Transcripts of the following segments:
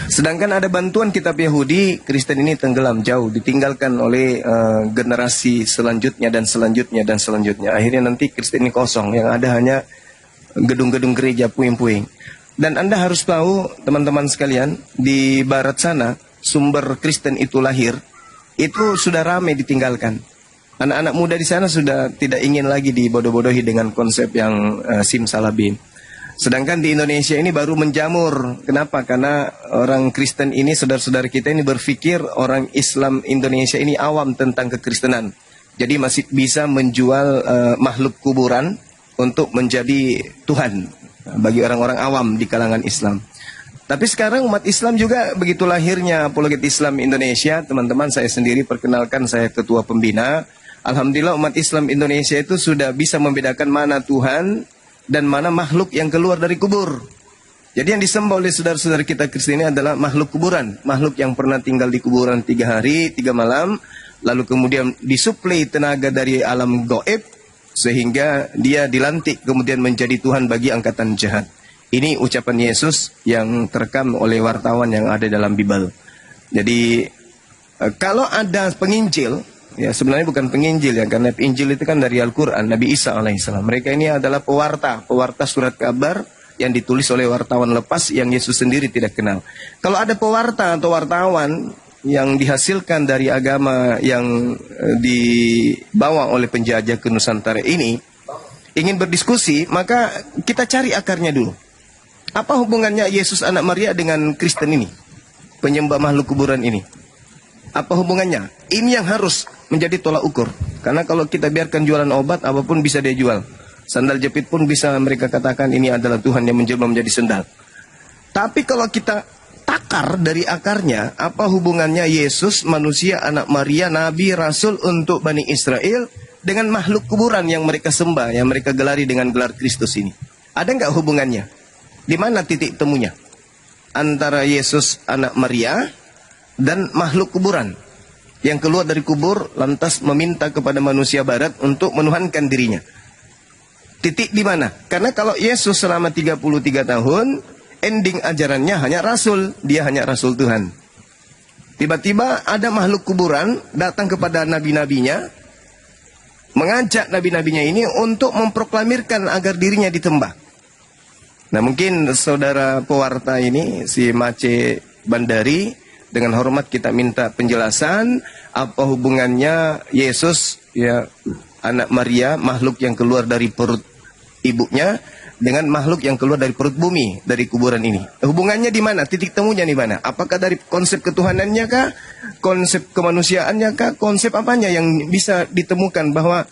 Sedangkan ada bantuan kitab Yahudi, Kristen ini tenggelam jauh, ditinggalkan oleh generasi selanjutnya dan selanjutnya dan selanjutnya. Akhirnya nanti Kristen ini kosong, yang ada hanya gedung-gedung gereja puing-puing. Dan Anda harus tahu, teman-teman sekalian, di barat sana, sumber Kristen itu lahir, itu sudah ramai ditinggalkan. Anak-anak muda di sana sudah tidak ingin lagi dibodoh-bodohi dengan konsep yang simsalabim. Sedangkan di Indonesia ini baru menjamur. Kenapa? Karena orang Kristen ini, saudara-saudara kita ini berpikir orang Islam Indonesia ini awam tentang kekristenan. Jadi masih bisa menjual makhluk kuburan untuk menjadi Tuhan bagi orang-orang awam di kalangan Islam. Tapi sekarang umat Islam juga begitu lahirnya Apologet Islam Indonesia. Teman-teman, saya sendiri perkenalkan, saya ketua pembina. Alhamdulillah umat Islam Indonesia itu sudah bisa membedakan mana Tuhan dan mana makhluk yang keluar dari kubur. Jadi yang disembah oleh saudara-saudara kita Kristen ini adalah makhluk kuburan. Makhluk yang pernah tinggal di kuburan 3 hari, 3 malam. Lalu kemudian disuplai tenaga dari alam gaib, sehingga dia dilantik kemudian menjadi Tuhan bagi angkatan jahat. Ini ucapan Yesus yang terekam oleh wartawan yang ada dalam Bible. Jadi kalau ada penginjil, ya sebenarnya bukan penginjil ya, karena Injil itu kan dari Al-Quran, Nabi Isa alaihissalam. Mereka ini adalah pewarta surat kabar yang ditulis oleh wartawan lepas yang Yesus sendiri tidak kenal. Kalau ada pewarta atau wartawan yang dihasilkan dari agama yang dibawa oleh penjajah ke Nusantara ini, ingin berdiskusi, maka kita cari akarnya dulu. Apa hubungannya Yesus anak Maria dengan Kristen ini, penyembah makhluk kuburan ini? Apa hubungannya? Ini yang harus menjadi tolak ukur. Karena kalau kita biarkan jualan obat, apapun bisa dia jual. Sandal jepit pun bisa mereka katakan ini adalah Tuhan yang menjelma menjadi sandal. Tapi kalau kita takar dari akarnya, apa hubungannya Yesus, manusia, anak Maria, Nabi, Rasul untuk Bani Israel dengan makhluk kuburan yang mereka sembah, yang mereka gelari dengan gelar Kristus ini? Ada nggak hubungannya? Di mana titik temunya? Antara Yesus, anak Maria, dan makhluk kuburan yang keluar dari kubur lantas meminta kepada manusia barat untuk menuhankan dirinya. Titik di mana? Karena kalau Yesus selama 33 tahun, ending ajarannya hanya rasul, dia hanya rasul Tuhan. Tiba-tiba ada makhluk kuburan datang kepada nabi-nabinya, mengajak nabi-nabinya ini untuk memproklamirkan agar dirinya ditembak. Nah, mungkin saudara pewarta ini, si Mace Bandari, dengan hormat kita minta penjelasan apa hubungannya Yesus, ya anak Maria, makhluk yang keluar dari perut ibunya, dengan makhluk yang keluar dari perut bumi, dari kuburan ini. Hubungannya di mana? Titik temunya di mana? Apakah dari konsep ketuhanannya kah? Konsep kemanusiaannya kah? Konsep apanya yang bisa ditemukan bahwa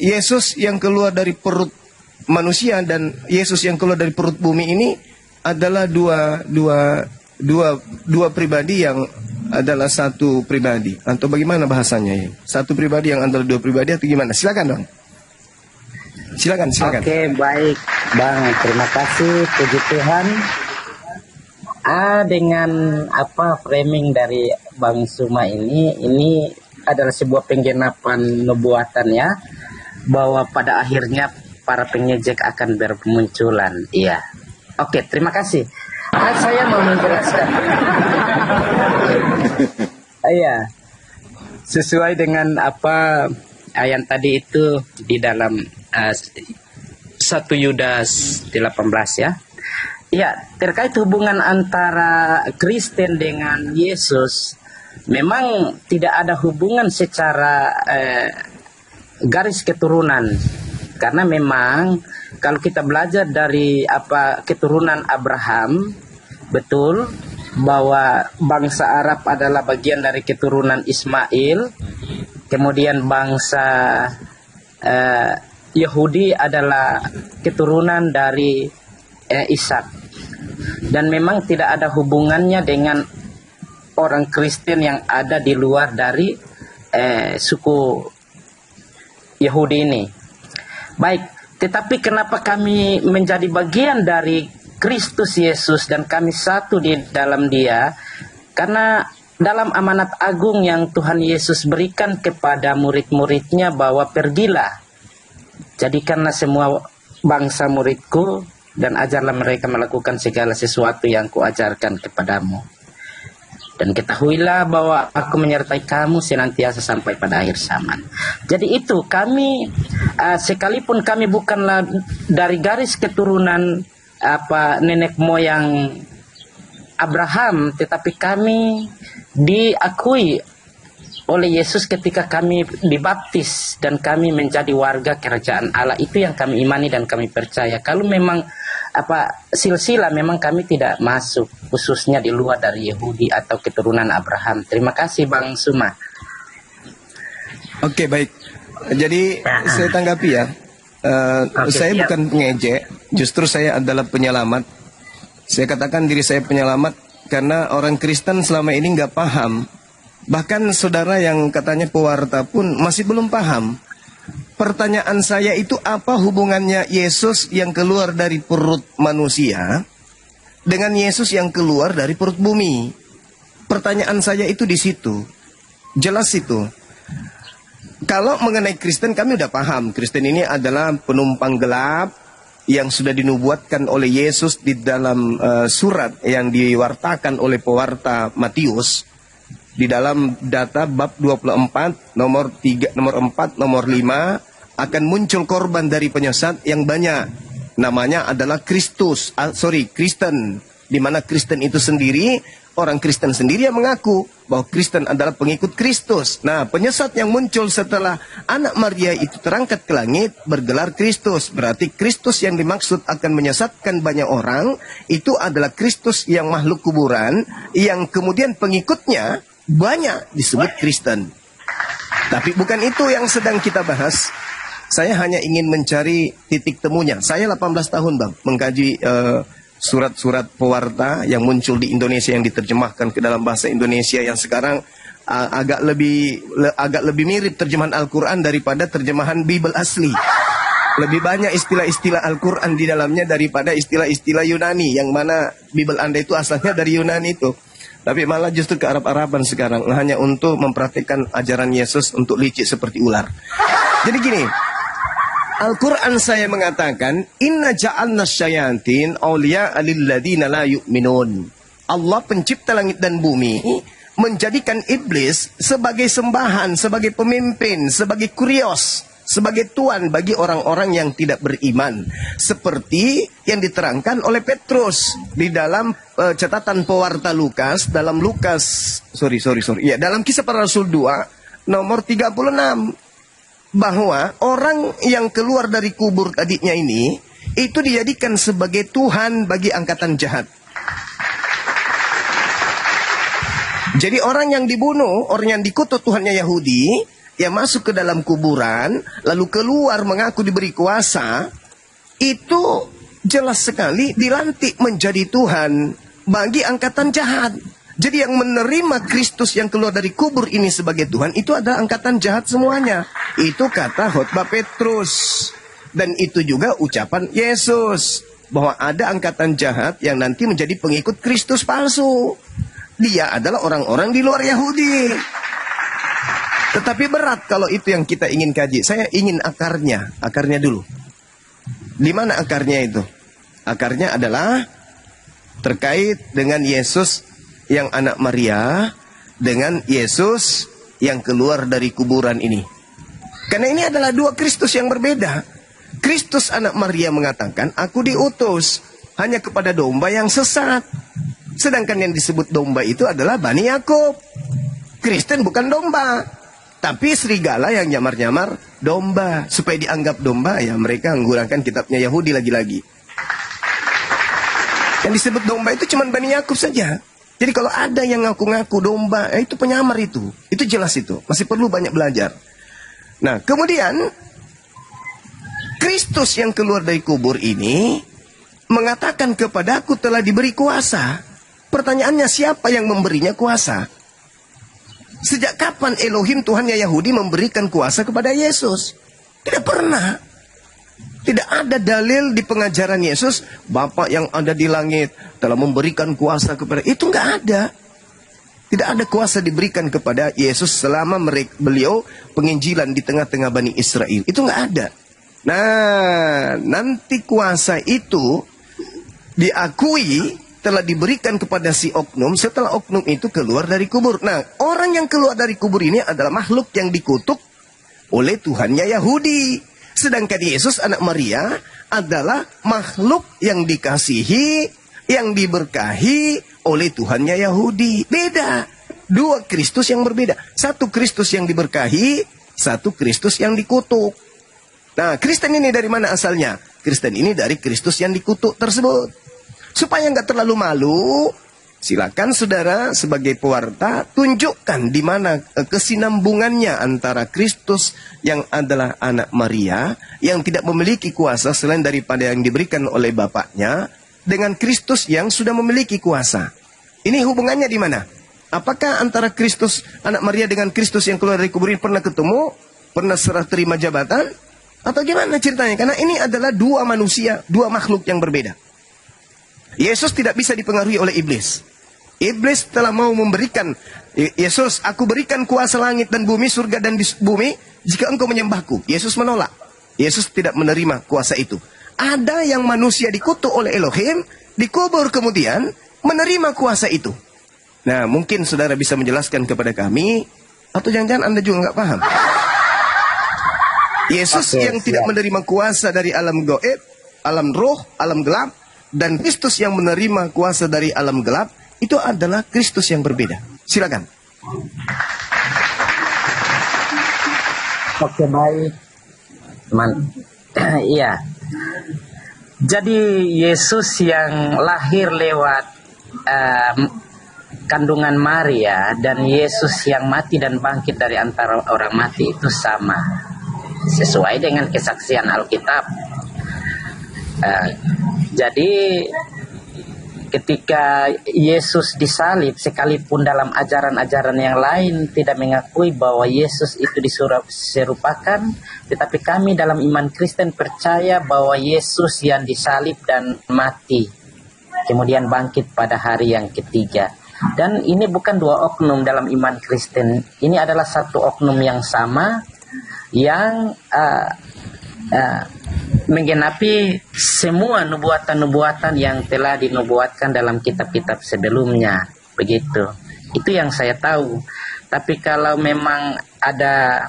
Yesus yang keluar dari perut manusia dan Yesus yang keluar dari perut bumi ini adalah dua pribadi yang adalah satu pribadi, atau bagaimana bahasanya ya? Satu pribadi yang adalah dua pribadi atau gimana? Silakan dong. Silakan. Oke, baik Bang, terima kasih, puji Tuhan. Dengan apa framing dari Bang Suma ini adalah sebuah penggenapan nubuatan ya, bahwa pada akhirnya para pengejek akan bermunculan. Iya. Oke, terima kasih. Saya mau menjelaskan. Iya. Sesuai dengan apa ayat tadi itu di dalam 1 Yudas 18 ya. Ya, terkait hubungan antara Kristen dengan Yesus, memang tidak ada hubungan secara garis keturunan. Karena memang kalau kita belajar dari keturunan Abraham, betul bahwa bangsa Arab adalah bagian dari keturunan Ismail, kemudian bangsa Yahudi adalah keturunan dari Ishak, dan memang tidak ada hubungannya dengan orang Kristen yang ada di luar dari suku Yahudi ini. Baik, tetapi kenapa kami menjadi bagian dari Kristus Yesus dan kami satu di dalam Dia? Karena dalam amanat agung yang Tuhan Yesus berikan kepada murid-muridnya bahwa pergilah, jadikanlah semua bangsa muridku, dan ajarlah mereka melakukan segala sesuatu yang kuajarkan kepadamu. Dan ketahuilah bahwa aku menyertai kamu senantiasa sampai pada akhir zaman. Jadi itu kami, sekalipun kami bukanlah dari garis keturunan nenek moyang Abraham, tetapi kami diakui oleh Yesus ketika kami dibaptis dan kami menjadi warga kerajaan Allah. Itu yang kami imani dan kami percaya. Kalau memang silsilah, memang kami tidak masuk, khususnya di luar dari Yahudi atau keturunan Abraham. Terima kasih Bang Suma. Oke, baik. Jadi saya tanggapi ya. Saya bukan pengejek, justru saya adalah penyelamat. Saya katakan diri saya penyelamat karena orang Kristen selama ini nggak paham. Bahkan saudara yang katanya pewarta pun masih belum paham. Pertanyaan saya itu, apa hubungannya Yesus yang keluar dari perut manusia dengan Yesus yang keluar dari perut bumi? Pertanyaan saya itu di situ. Jelas itu. Kalau mengenai Kristen kami udah paham. Kristen ini adalah penumpang gelap yang sudah dinubuatkan oleh Yesus di dalam surat yang diwartakan oleh pewarta Matius. Di dalam data bab 24 nomor 3, nomor 4, nomor 5 akan muncul korban dari penyesat yang banyak. Namanya adalah Kristen. Di mana Kristen itu sendiri, orang Kristen sendiri yang mengaku bahwa Kristen adalah pengikut Kristus. Nah, penyesat yang muncul setelah anak Maria itu terangkat ke langit bergelar Kristus. Berarti Kristus yang dimaksud akan menyesatkan banyak orang itu adalah Kristus yang makhluk kuburan, yang kemudian pengikutnya banyak disebut Kristen. Tapi bukan itu yang sedang kita bahas. Saya hanya ingin mencari titik temunya. Saya 18 tahun Bang mengkaji surat-surat pewarta yang muncul di Indonesia, yang diterjemahkan ke dalam bahasa Indonesia, yang sekarang agak lebih mirip terjemahan Al-Quran daripada terjemahan Bible asli. Lebih banyak istilah-istilah Al-Quran di dalamnya daripada istilah-istilah Yunani, yang mana Bible Anda itu asalnya dari Yunani itu. Tapi malah justru ke Arab-Araban sekarang, hanya untuk mempraktikkan ajaran Yesus untuk licik seperti ular. Jadi gini, Al-Quran saya mengatakan, Inna ja'alna syayatin awliya'a lilladina la yu'minun. Allah pencipta langit dan bumi menjadikan iblis sebagai sembahan, sebagai pemimpin, sebagai kurios, sebagai tuan bagi orang-orang yang tidak beriman. Seperti yang diterangkan oleh Petrus di dalam catatan pewarta Lukas, dalam dalam Kisah Para Rasul 2 nomor 36. Bahwa orang yang keluar dari kubur tadinya ini, itu dijadikan sebagai Tuhan bagi angkatan jahat. Jadi orang yang dibunuh, orang yang dikutuk Tuhannya Yahudi, yang masuk ke dalam kuburan, lalu keluar mengaku diberi kuasa, itu jelas sekali dilantik menjadi Tuhan bagi angkatan jahat. Jadi yang menerima Kristus yang keluar dari kubur ini sebagai Tuhan, itu adalah angkatan jahat semuanya. Itu kata khotbah Petrus. Dan itu juga ucapan Yesus, bahwa ada angkatan jahat yang nanti menjadi pengikut Kristus palsu. Dia adalah orang-orang di luar Yahudi. Tetapi berat kalau itu yang kita ingin kaji. Saya ingin akarnya dulu. Di mana akarnya itu? Akarnya adalah terkait dengan Yesus yang anak Maria dengan Yesus yang keluar dari kuburan ini. Karena ini adalah dua Kristus yang berbeda. Kristus anak Maria mengatakan, aku diutus hanya kepada domba yang sesat. Sedangkan yang disebut domba itu adalah Bani Yakub. Kristen bukan domba, tapi serigala yang nyamar-nyamar domba. Supaya dianggap domba, ya mereka menggunakan kitabnya Yahudi lagi-lagi. Yang disebut domba itu cuma Bani Yakub saja. Jadi kalau ada yang ngaku-ngaku domba, itu penyamar itu. Itu jelas itu. Masih perlu banyak belajar. Nah, kemudian Kristus yang keluar dari kubur ini mengatakan kepadaku telah diberi kuasa. Pertanyaannya, siapa yang memberinya kuasa? Sejak kapan Elohim Tuhannya Yahudi memberikan kuasa kepada Yesus? Tidak pernah. Tidak ada dalil di pengajaran Yesus, Bapa yang ada di langit telah memberikan kuasa kepada. Itu nggak ada. Tidak ada kuasa diberikan kepada Yesus selama beliau penginjilan di tengah-tengah Bani Israel. Itu nggak ada. Nah, nanti kuasa itu diakui, telah diberikan kepada si oknum setelah oknum itu keluar dari kubur. Nah, orang yang keluar dari kubur ini adalah makhluk yang dikutuk oleh Tuhannya Yahudi. Sedangkan Yesus anak Maria adalah makhluk yang dikasihi, yang diberkahi oleh Tuhannya Yahudi. Beda. Dua Kristus yang berbeda. Satu Kristus yang diberkahi, satu Kristus yang dikutuk. Nah, Kristen ini dari mana asalnya? Kristen ini dari Kristus yang dikutuk tersebut. Supaya nggak terlalu malu, silakan saudara sebagai pewarta tunjukkan di mana kesinambungannya antara Kristus yang adalah anak Maria yang tidak memiliki kuasa selain daripada yang diberikan oleh Bapaknya dengan Kristus yang sudah memiliki kuasa. Ini hubungannya di mana? Apakah antara Kristus anak Maria dengan Kristus yang keluar dari kubur ini pernah ketemu? Pernah serah terima jabatan? Atau gimana ceritanya? Karena ini adalah dua manusia, dua makhluk yang berbeda. Yesus tidak bisa dipengaruhi oleh iblis. Iblis telah mau memberikan, Yesus, aku berikan kuasa langit dan bumi, surga dan di bumi, jika engkau menyembahku. Yesus menolak. Yesus tidak menerima kuasa itu. Ada yang manusia dikutuk oleh Elohim, dikubur kemudian menerima kuasa itu. Nah, mungkin saudara bisa menjelaskan kepada kami, atau jangan-jangan Anda juga nggak paham. Yesus yang tidak menerima kuasa dari alam gaib, alam roh, alam gelap, dan Kristus yang menerima kuasa dari alam gelap, itu adalah Kristus yang berbeda. Silakan. Oke, baik. Iya. Jadi Yesus yang lahir lewat kandungan Maria dan Yesus yang mati dan bangkit dari antara orang mati itu sama. Sesuai dengan kesaksian Alkitab. Jadi ketika Yesus disalib, sekalipun dalam ajaran-ajaran yang lain tidak mengakui bahwa Yesus itu diserupakan, tetapi kami dalam iman Kristen percaya bahwa Yesus yang disalib dan mati, kemudian bangkit pada hari yang ketiga. Dan ini bukan dua oknum dalam iman Kristen, ini adalah satu oknum yang sama, yang menggenapi semua nubuatan-nubuatan yang telah dinubuatkan dalam kitab-kitab sebelumnya. Begitu. Itu yang saya tahu. Tapi kalau memang ada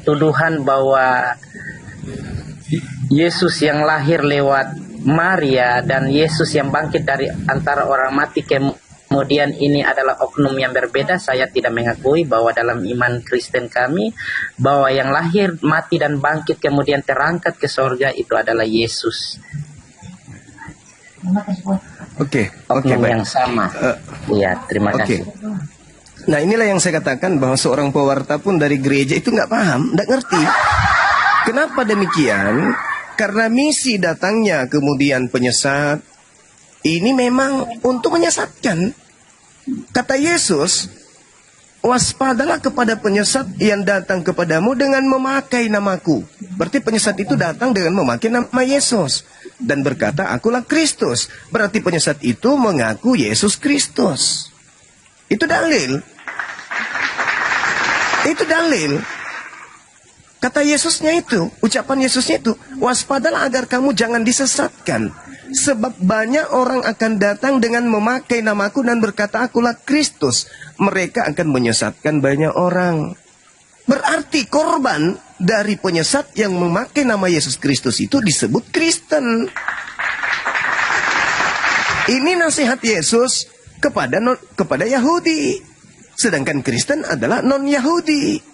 tuduhan bahwa Yesus yang lahir lewat Maria dan Yesus yang bangkit dari antara orang mati kemudian ini adalah oknum yang berbeda, saya tidak mengakui bahwa dalam iman Kristen kami bahwa yang lahir, mati dan bangkit kemudian terangkat ke surga itu adalah Yesus. Oke, oknum baik. yang sama. Iya, terima kasih. Nah, inilah yang saya katakan bahwa seorang pewarta pun dari gereja itu nggak paham, nggak ngerti. Kenapa demikian? Karena misi datangnya kemudian penyesat ini memang untuk menyesatkan. Kata Yesus, waspadalah kepada penyesat yang datang kepadamu dengan memakai namaku. Berarti penyesat itu datang dengan memakai nama Yesus dan berkata, akulah Kristus. Berarti penyesat itu mengaku Yesus Kristus. Itu dalil. Itu dalil. Kata Yesusnya itu, ucapan Yesusnya itu, waspadalah agar kamu jangan disesatkan. Sebab banyak orang akan datang dengan memakai namaku dan berkata, akulah Kristus. Mereka akan menyesatkan banyak orang. Berarti korban dari penyesat yang memakai nama Yesus Kristus itu disebut Kristen. Ini nasihat Yesus kepada Yahudi. Sedangkan Kristen adalah non-Yahudi.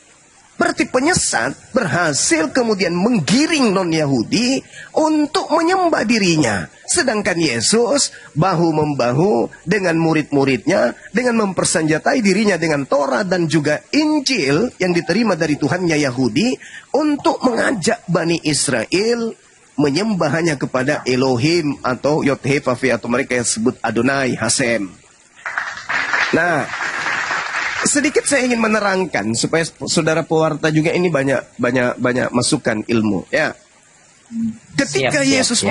Berarti penyesat berhasil kemudian menggiring non-Yahudi untuk menyembah dirinya. Sedangkan Yesus bahu-membahu dengan murid-muridnya, dengan mempersenjatai dirinya dengan Taurat dan juga Injil yang diterima dari Tuhannya Yahudi, untuk mengajak Bani Israel menyembah hanya kepada Elohim atau Yod-Heh-Vav-Heh atau mereka yang sebut Adonai Hasem. Nah, sedikit saya ingin menerangkan supaya saudara pewarta juga ini banyak masukan ilmu, ya. Ketika Yesus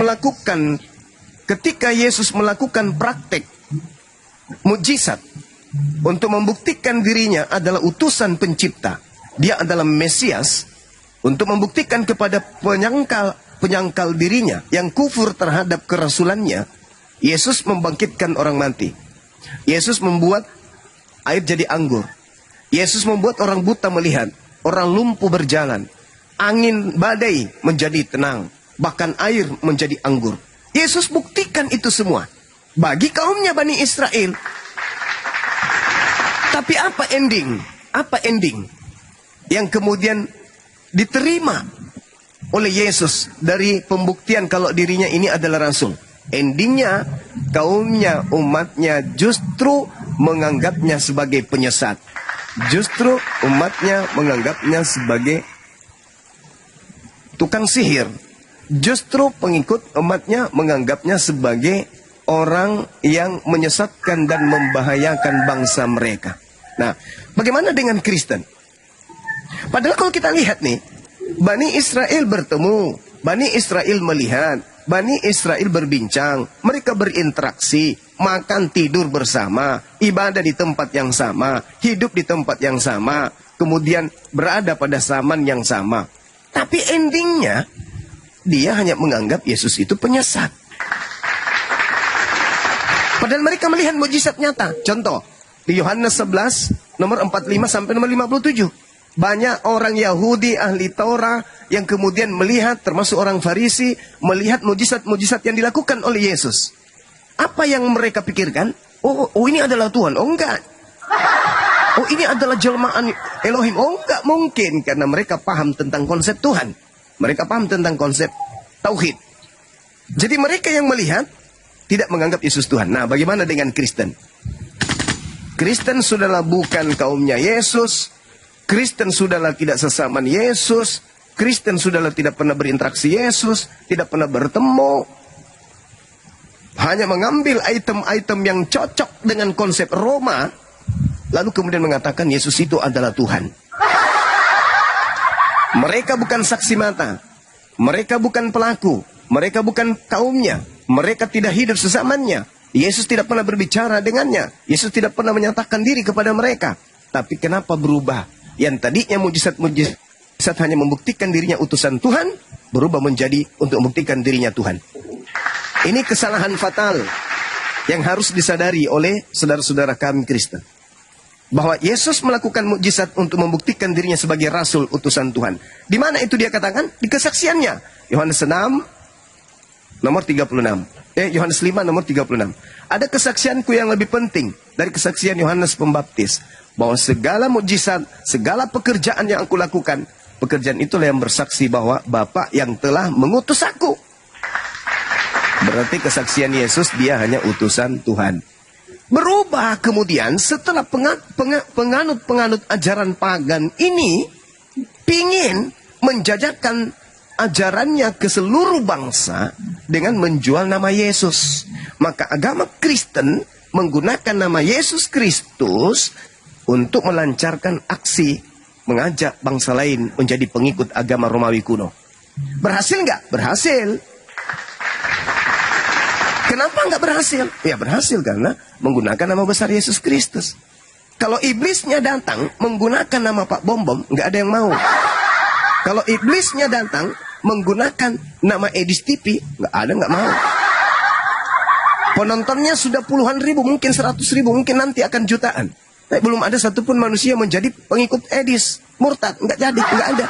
melakukan praktek mujizat untuk membuktikan dirinya adalah utusan pencipta, dia adalah Mesias, untuk membuktikan kepada penyangkal dirinya, yang kufur terhadap kerasulannya, Yesus membangkitkan orang mati. Yesus membuat air jadi anggur. Yesus membuat orang buta melihat, orang lumpuh berjalan. Angin badai menjadi tenang, bahkan air menjadi anggur. Yesus buktikan itu semua bagi kaumnya Bani Israel. Tapi apa ending? Apa ending yang kemudian diterima oleh Yesus dari pembuktian kalau dirinya ini adalah rasul? Endingnya, kaumnya, umatnya justru menganggapnya sebagai penyesat. Justru umatnya menganggapnya sebagai tukang sihir. Justru pengikut umatnya menganggapnya sebagai orang yang menyesatkan dan membahayakan bangsa mereka. Nah, bagaimana dengan Kristen? Padahal kalau kita lihat nih, Bani Israel bertemu, Bani Israel melihat, Bani Israel berbincang, mereka berinteraksi, makan tidur bersama, ibadah di tempat yang sama, hidup di tempat yang sama, kemudian berada pada zaman yang sama. Tapi endingnya, dia hanya menganggap Yesus itu penyesat. Padahal mereka melihat mukjizat nyata. Contoh, di Yohanes 11, nomor 45 sampai nomor 57. Banyak orang Yahudi, ahli Taurat, yang kemudian melihat, termasuk orang Farisi, melihat mukjizat-mukjizat yang dilakukan oleh Yesus. Apa yang mereka pikirkan? Oh, ini adalah Tuhan. Oh, enggak. Oh, ini adalah jelmaan Elohim. Oh, enggak mungkin. Karena mereka paham tentang konsep Tuhan. Mereka paham tentang konsep Tauhid. Jadi mereka yang melihat tidak menganggap Yesus Tuhan. Nah, bagaimana dengan Kristen? Kristen sudahlah bukan kaumnya Yesus. Kristen sudahlah tidak sesamaan Yesus. Kristen sudahlah tidak pernah berinteraksi Yesus. Tidak pernah bertemu. Hanya mengambil item-item yang cocok dengan konsep Roma. Lalu kemudian mengatakan Yesus itu adalah Tuhan. Mereka bukan saksi mata. Mereka bukan pelaku. Mereka bukan kaumnya. Mereka tidak hidup sesamanya. Yesus tidak pernah berbicara dengannya. Yesus tidak pernah menyatakan diri kepada mereka. Tapi kenapa berubah? Yang tadinya mujizat hanya membuktikan dirinya utusan Tuhan, berubah menjadi untuk membuktikan dirinya Tuhan. Ini kesalahan fatal yang harus disadari oleh saudara-saudara kami Kristen. Bahwa Yesus melakukan mukjizat untuk membuktikan dirinya sebagai rasul utusan Tuhan. Di mana itu dia katakan? Di kesaksiannya. Yohanes 6 nomor 36. Yohanes 5 nomor 36. Ada kesaksianku yang lebih penting dari kesaksian Yohanes Pembaptis, bahwa segala mukjizat, segala pekerjaan yang aku lakukan, pekerjaan itulah yang bersaksi bahwa Bapa yang telah mengutus aku. Berarti kesaksian Yesus dia hanya utusan Tuhan. Berubah kemudian setelah penganut-penganut ajaran pagan ini pingin menjajakan ajarannya ke seluruh bangsa dengan menjual nama Yesus. Maka agama Kristen menggunakan nama Yesus Kristus untuk melancarkan aksi mengajak bangsa lain menjadi pengikut agama Romawi kuno. Berhasil nggak? Berhasil. Kenapa nggak berhasil? Ya berhasil karena menggunakan nama besar Yesus Kristus. Kalau iblisnya datang menggunakan nama Pak Bom Bom, nggak ada yang mau. Kalau iblisnya datang menggunakan nama Edis TV, nggak mau. Penontonnya sudah puluhan ribu, mungkin 100 ribu, mungkin nanti akan jutaan. Tapi belum ada satupun manusia menjadi pengikut Edis. Murtad, nggak jadi, nggak ada.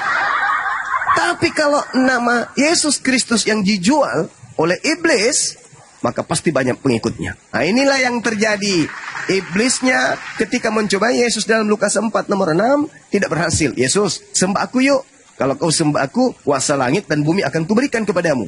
Tapi kalau nama Yesus Kristus yang dijual oleh iblis, maka pasti banyak pengikutnya. Nah inilah yang terjadi. Iblisnya ketika mencoba Yesus dalam Lukas 4 nomor 6, tidak berhasil. Yesus, sembah aku yuk. Kalau kau sembah aku, kuasa langit dan bumi akan kuberikan kepadamu.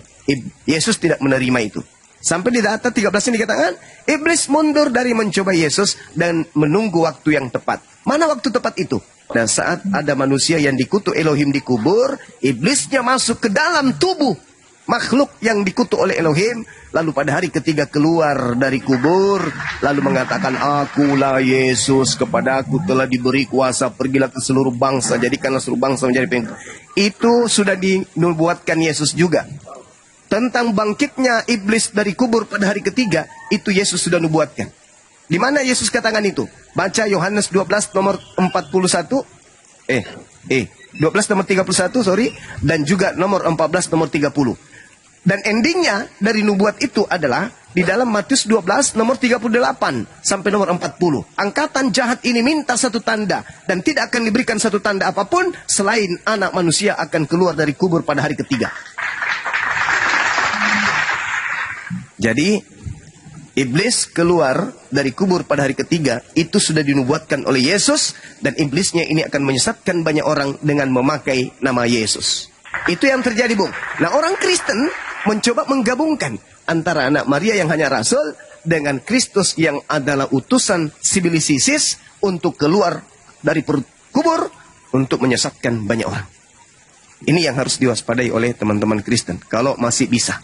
Yesus tidak menerima itu. Sampai di data 13 ini dikatakan, iblis mundur dari mencoba Yesus dan menunggu waktu yang tepat. Mana waktu tepat itu? Nah saat ada manusia yang dikutuk Elohim dikubur, iblisnya masuk ke dalam tubuh makhluk yang dikutuk oleh Elohim, lalu pada hari ketiga keluar dari kubur, lalu mengatakan, akulah Yesus, kepada aku telah diberi kuasa, pergilah ke seluruh bangsa, jadikanlah seluruh bangsa menjadi pengikut. Itu sudah dinubuatkan Yesus juga. Tentang bangkitnya iblis dari kubur pada hari ketiga, itu Yesus sudah nubuatkan. Di mana Yesus katakan itu? Baca Yohanes 12 nomor 41, 12 nomor 31, dan juga nomor 14 nomor 30. Dan endingnya dari nubuat itu adalah di dalam Matius 12 nomor 38 sampai nomor 40. Angkatan jahat ini minta satu tanda dan tidak akan diberikan satu tanda apapun selain anak manusia akan keluar dari kubur pada hari ketiga. Jadi iblis keluar dari kubur pada hari ketiga itu sudah dinubuatkan oleh Yesus, dan iblisnya ini akan menyesatkan banyak orang dengan memakai nama Yesus. Itu yang terjadi, Bung. Nah, orang Kristen mencoba menggabungkan antara anak Maria yang hanya rasul dengan Kristus yang adalah utusan sibilisisis untuk keluar dari perut kubur untuk menyesatkan banyak orang. Ini yang harus diwaspadai oleh teman-teman Kristen kalau masih bisa.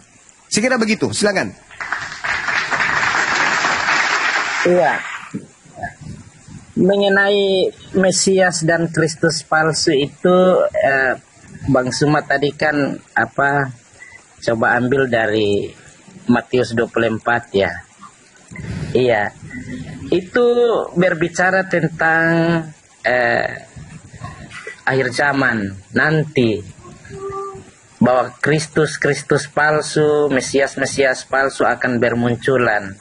Sekira begitu, silakan. Iya. Mengenai Mesias dan Kristus palsu itu, Bang Suma tadi kan coba ambil dari Matius 24 ya. Iya. Itu berbicara tentang akhir zaman nanti, bahwa Kristus palsu, Mesias palsu akan bermunculan.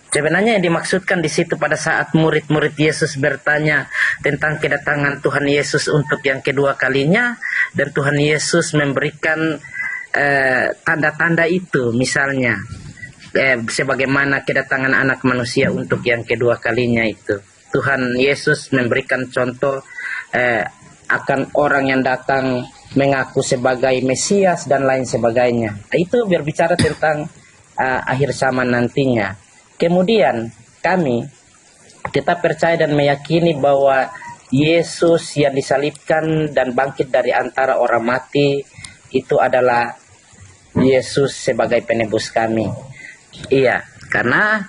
Sebenarnya yang dimaksudkan di situ pada saat murid-murid Yesus bertanya tentang kedatangan Tuhan Yesus untuk yang kedua kalinya, dan Tuhan Yesus memberikan tanda-tanda itu, misalnya sebagaimana kedatangan anak manusia untuk yang kedua kalinya itu. Tuhan Yesus memberikan contoh akan orang yang datang mengaku sebagai Mesias dan lain sebagainya. Itu berbicara tentang akhir zaman nantinya. Kemudian kami tetap percaya dan meyakini bahwa Yesus yang disalibkan dan bangkit dari antara orang mati itu adalah Yesus sebagai penebus kami. Iya, karena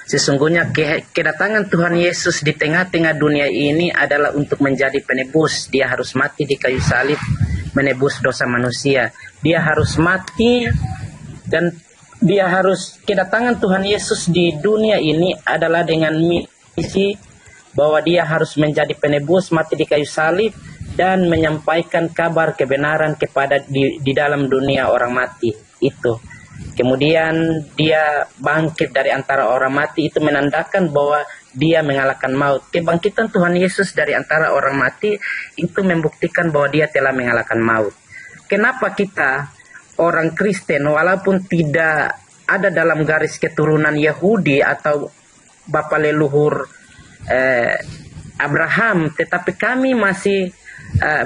sesungguhnya kedatangan Tuhan Yesus di tengah-tengah dunia ini adalah untuk menjadi penebus. Dia harus mati di kayu salib menebus dosa manusia. Dia harus mati, dan kedatangan Tuhan Yesus di dunia ini adalah dengan misi bahwa dia harus menjadi penebus, mati di kayu salib, dan menyampaikan kabar kebenaran kepada di dalam dunia orang mati itu. Kemudian dia bangkit dari antara orang mati, itu menandakan bahwa dia mengalahkan maut. Kebangkitan Tuhan Yesus dari antara orang mati itu membuktikan bahwa dia telah mengalahkan maut. Kenapa kita orang Kristen walaupun tidak ada dalam garis keturunan Yahudi atau bapa leluhur Abraham, tetapi kami masih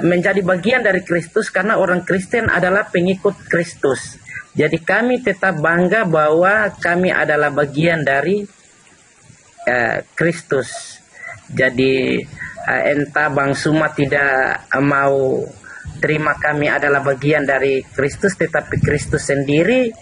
menjadi bagian dari Kristus karena orang Kristen adalah pengikut Kristus. Jadi kami tetap bangga bahwa kami adalah bagian dari Kristus. Jadi entah Bang Suma tidak mau terima kami adalah bagian dari Kristus, tetapi Kristus sendiri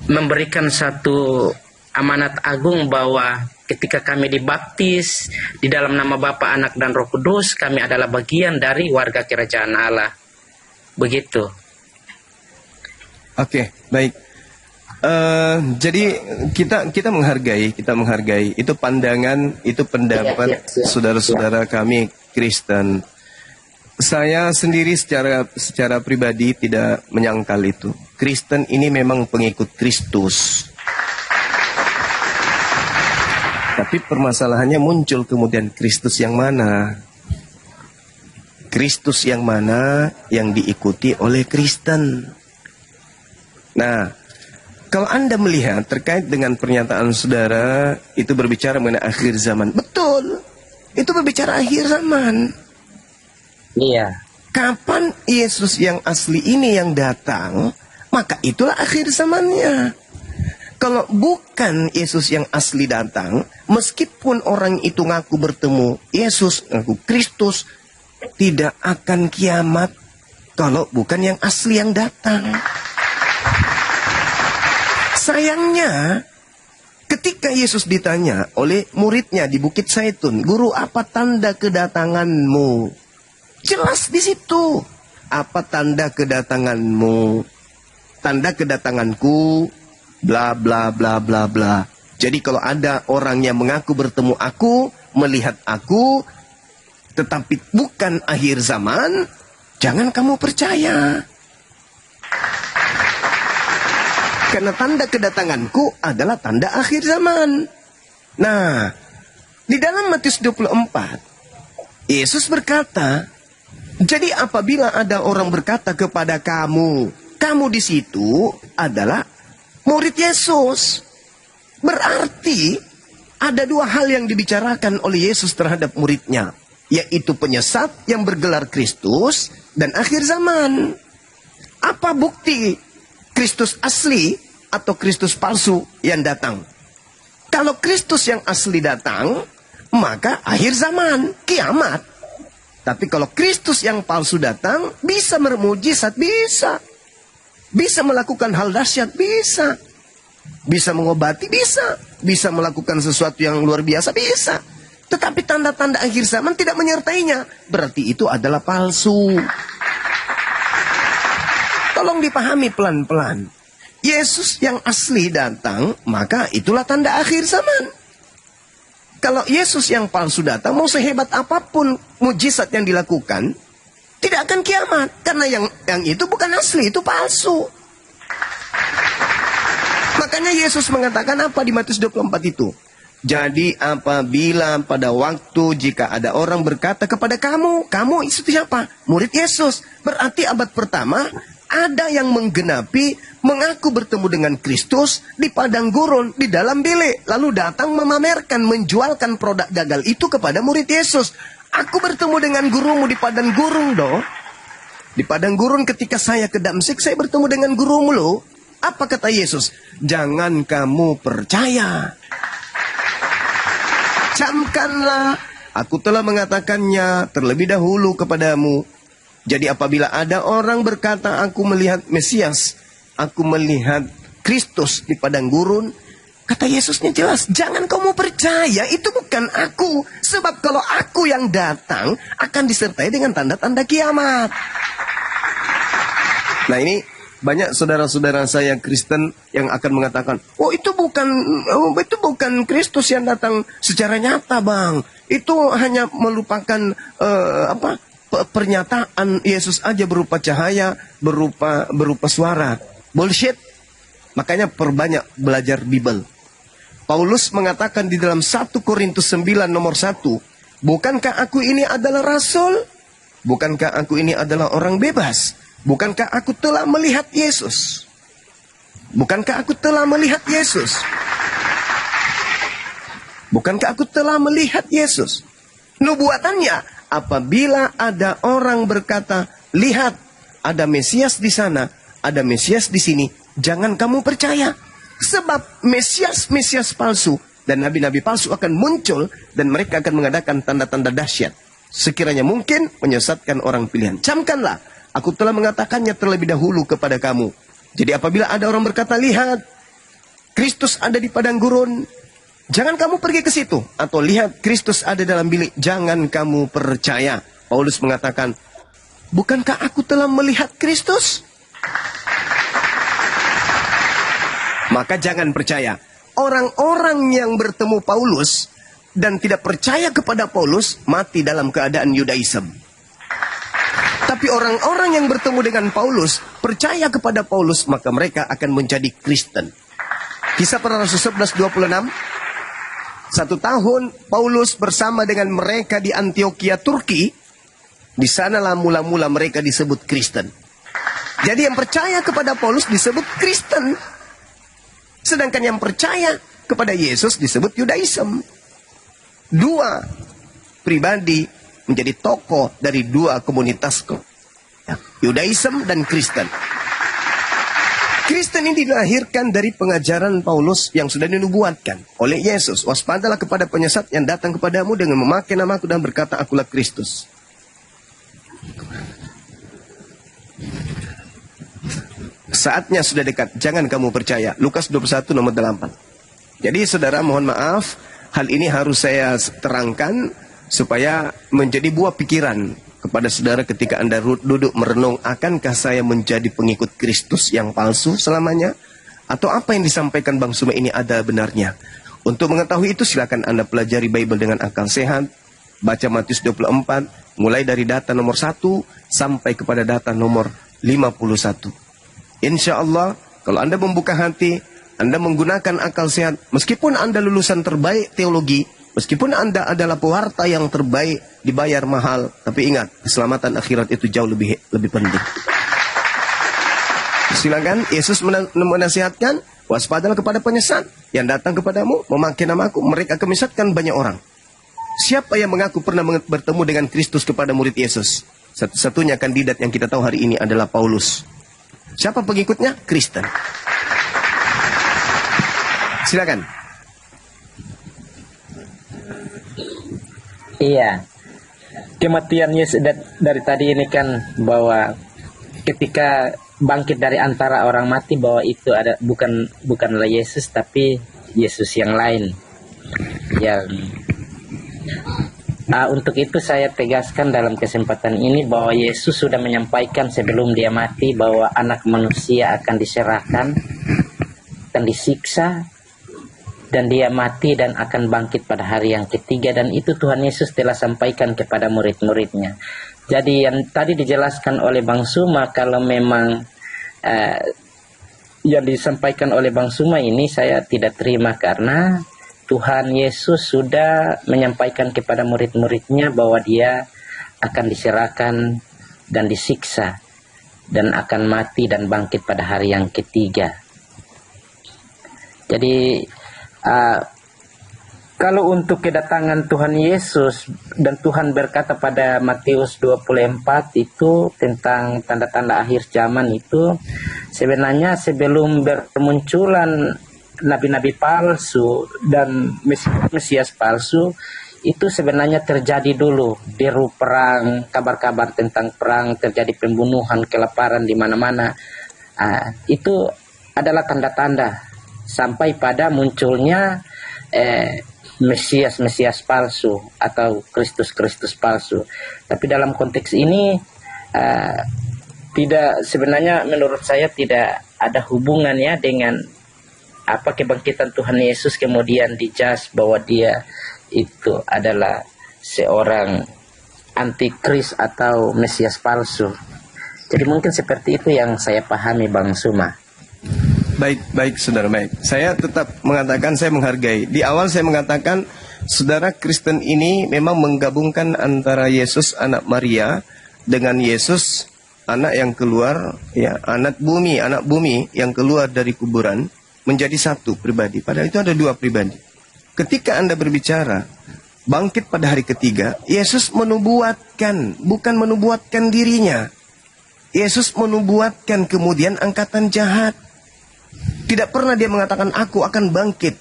memberikan satu amanat agung bahwa ketika kami dibaptis di dalam nama Bapa, Anak, dan Roh Kudus, kami adalah bagian dari warga kerajaan Allah. Begitu. Oke, baik. Jadi kita menghargai itu pandangan, itu pendapat saudara-saudara kami Kristen. Saya sendiri secara pribadi tidak menyangkal itu. Kristen ini memang pengikut Kristus. Tapi permasalahannya muncul kemudian, Kristus yang mana? Kristus yang mana yang diikuti oleh Kristen? Nah, kalau Anda melihat terkait dengan pernyataan saudara itu berbicara mengenai akhir zaman. Betul. Itu berbicara akhir zaman. Iya. Kapan Yesus yang asli ini yang datang, maka itulah akhir zamannya. Kalau bukan Yesus yang asli datang, meskipun orang itu ngaku bertemu Yesus, ngaku Kristus, tidak akan kiamat kalau bukan yang asli yang datang. Sayangnya, ketika Yesus ditanya oleh muridnya di Bukit Zaitun, "Guru, apa tanda kedatanganmu?" Jelas di situ. Apa tanda kedatanganmu? Tanda kedatanganku, bla bla bla bla bla. Jadi kalau ada orang yang mengaku bertemu aku, melihat aku, tetapi bukan akhir zaman, jangan kamu percaya. Karena tanda kedatanganku adalah tanda akhir zaman. Nah, di dalam Matius 24, Yesus berkata, jadi apabila ada orang berkata kepada kamu, kamu di situ adalah murid Yesus. Berarti ada dua hal yang dibicarakan oleh Yesus terhadap muridnya, yaitu penyesat yang bergelar Kristus dan akhir zaman. Apa bukti Kristus asli atau Kristus palsu yang datang? Kalau Kristus yang asli datang, maka akhir zaman, kiamat. Tapi kalau Kristus yang palsu datang, bisa bermujizat, bisa. Bisa melakukan hal dahsyat, bisa. Bisa mengobati, bisa. Bisa melakukan sesuatu yang luar biasa, bisa. Tetapi tanda-tanda akhir zaman tidak menyertainya. Berarti itu adalah palsu. Tolong dipahami pelan-pelan. Yesus yang asli datang, maka itulah tanda akhir zaman. Kalau Yesus yang palsu datang, mau sehebat apapun mujizat yang dilakukan, tidak akan kiamat. Karena yang itu bukan asli, itu palsu. Makanya Yesus mengatakan apa di Matius 24 itu? Jadi apabila pada waktu jika ada orang berkata kepada kamu itu siapa? Murid Yesus. Berarti abad pertama ada yang menggenapi mengaku bertemu dengan Kristus di padang gurun, di dalam bilik. Lalu datang memamerkan, menjualkan produk gagal itu kepada murid Yesus. Aku bertemu dengan gurumu di padang gurun doh. Di padang gurun ketika saya ke Damsyik, saya bertemu dengan gurumu loh. Apa kata Yesus? Jangan kamu percaya. Camkanlah, aku telah mengatakannya terlebih dahulu kepadamu. Jadi apabila ada orang berkata, aku melihat Mesias, aku melihat Kristus di padang gurun, kata Yesusnya jelas, jangan kamu percaya, itu bukan aku. Sebab kalau aku yang datang, akan disertai dengan tanda-tanda kiamat. Nah ini banyak saudara-saudara saya Kristen yang akan mengatakan, oh itu bukan Kristus yang datang secara nyata, Bang. Itu hanya merupakan pernyataan Yesus aja berupa cahaya, berupa suara. Bullshit. Makanya perbanyak belajar Bible. Paulus mengatakan di dalam 1 Korintus 9 nomor 1, bukankah aku ini adalah rasul? Bukankah aku ini adalah orang bebas? Bukankah aku telah melihat Yesus? Bukankah aku telah melihat Yesus? Bukankah aku telah melihat Yesus? Nubuatannya, apabila ada orang berkata, lihat, ada Mesias di sana, ada Mesias di sini, jangan kamu percaya. Sebab Mesias palsu dan nabi-nabi palsu akan muncul dan mereka akan mengadakan tanda-tanda dahsyat. Sekiranya mungkin menyesatkan orang pilihan. Camkanlah, aku telah mengatakannya terlebih dahulu kepada kamu. Jadi apabila ada orang berkata, lihat, Kristus ada di padang gurun, jangan kamu pergi ke situ. Atau lihat, Kristus ada dalam bilik, jangan kamu percaya. Paulus mengatakan, bukankah aku telah melihat Kristus? Maka jangan percaya. Orang-orang yang bertemu Paulus dan tidak percaya kepada Paulus, mati dalam keadaan Yudaism. Tapi orang-orang yang bertemu dengan Paulus, percaya kepada Paulus, maka mereka akan menjadi Kristen. Kisah Para Rasul 11:26. 1 tahun Paulus bersama dengan mereka di Antioquia, Turki. Di sanalah mula-mula mereka disebut Kristen. Jadi yang percaya kepada Paulus disebut Kristen. Sedangkan yang percaya kepada Yesus disebut Yudaism. Dua pribadi menjadi tokoh dari dua komunitas, Yudaism dan Kristen. Kristen ini dilahirkan dari pengajaran Paulus yang sudah dinubuatkan oleh Yesus. Waspadalah kepada penyesat yang datang kepadamu dengan memakai namaku dan berkata, akulah Kristus. Saatnya sudah dekat, jangan kamu percaya. Lukas 21 nomor 8. Jadi saudara, mohon maaf, hal ini harus saya terangkan supaya menjadi buah pikiran kepada saudara ketika Anda duduk merenung, akankah saya menjadi pengikut Kristus yang palsu selamanya? Atau apa yang disampaikan Bang Suma ini ada benarnya? Untuk mengetahui itu silakan Anda pelajari Bible dengan akal sehat, baca Matius 24, mulai dari data nomor 1 sampai kepada data nomor 51. Insya Allah, kalau Anda membuka hati, Anda menggunakan akal sehat, meskipun Anda lulusan terbaik teologi, meskipun Anda adalah pewarta yang terbaik, dibayar mahal, tapi ingat, keselamatan akhirat itu jauh lebih penting. Silakan, Yesus menasihatkan, waspadalah kepada penyesat yang datang kepadamu, memakai namaku, mereka akan menyesatkan banyak orang. Siapa yang mengaku pernah bertemu dengan Kristus kepada murid Yesus? Satu-satunya kandidat yang kita tahu hari ini adalah Paulus. Siapa pengikutnya? Kristen. Silakan. Iya, kematian Yesus dari tadi ini kan bahwa ketika bangkit dari antara orang mati, bahwa itu bukanlah Yesus tapi Yesus yang lain. Untuk itu saya tegaskan dalam kesempatan ini bahwa Yesus sudah menyampaikan sebelum dia mati bahwa anak manusia akan diserahkan, akan disiksa, dan dia mati dan akan bangkit pada hari yang ketiga. Dan itu Tuhan Yesus telah sampaikan kepada murid-muridnya. Jadi yang tadi dijelaskan oleh Bang Suma, kalau memang yang disampaikan oleh Bang Suma ini saya tidak terima, karena Tuhan Yesus sudah menyampaikan kepada murid-muridnya bahwa dia akan diserahkan dan disiksa dan akan mati dan bangkit pada hari yang ketiga. Jadi kalau untuk kedatangan Tuhan Yesus, dan Tuhan berkata pada Matius 24 itu tentang tanda-tanda akhir zaman itu, sebenarnya sebelum bermunculan nabi-nabi palsu dan Mesias palsu, itu sebenarnya terjadi dulu deru perang, kabar-kabar tentang perang, terjadi pembunuhan, kelaparan di mana-mana. Itu adalah tanda-tanda sampai pada munculnya Mesias palsu atau Kristus palsu. Tapi dalam konteks ini tidak, sebenarnya menurut saya tidak ada hubungannya dengan apa kebangkitan Tuhan Yesus kemudian dijudge bahwa dia itu adalah seorang antikris atau Mesias palsu. Jadi mungkin seperti itu yang saya pahami, Bang Suma. Baik, saudara, baik. Saya tetap mengatakan, saya menghargai. Di awal saya mengatakan, saudara, Kristen ini memang menggabungkan antara Yesus anak Maria dengan Yesus anak yang keluar, ya, anak bumi yang keluar dari kuburan menjadi satu pribadi. Padahal itu ada dua pribadi. Ketika Anda berbicara bangkit pada hari ketiga, Yesus menubuatkan, bukan menubuatkan dirinya. Yesus menubuatkan kemudian angkatan jahat. Tidak pernah dia mengatakan aku akan bangkit.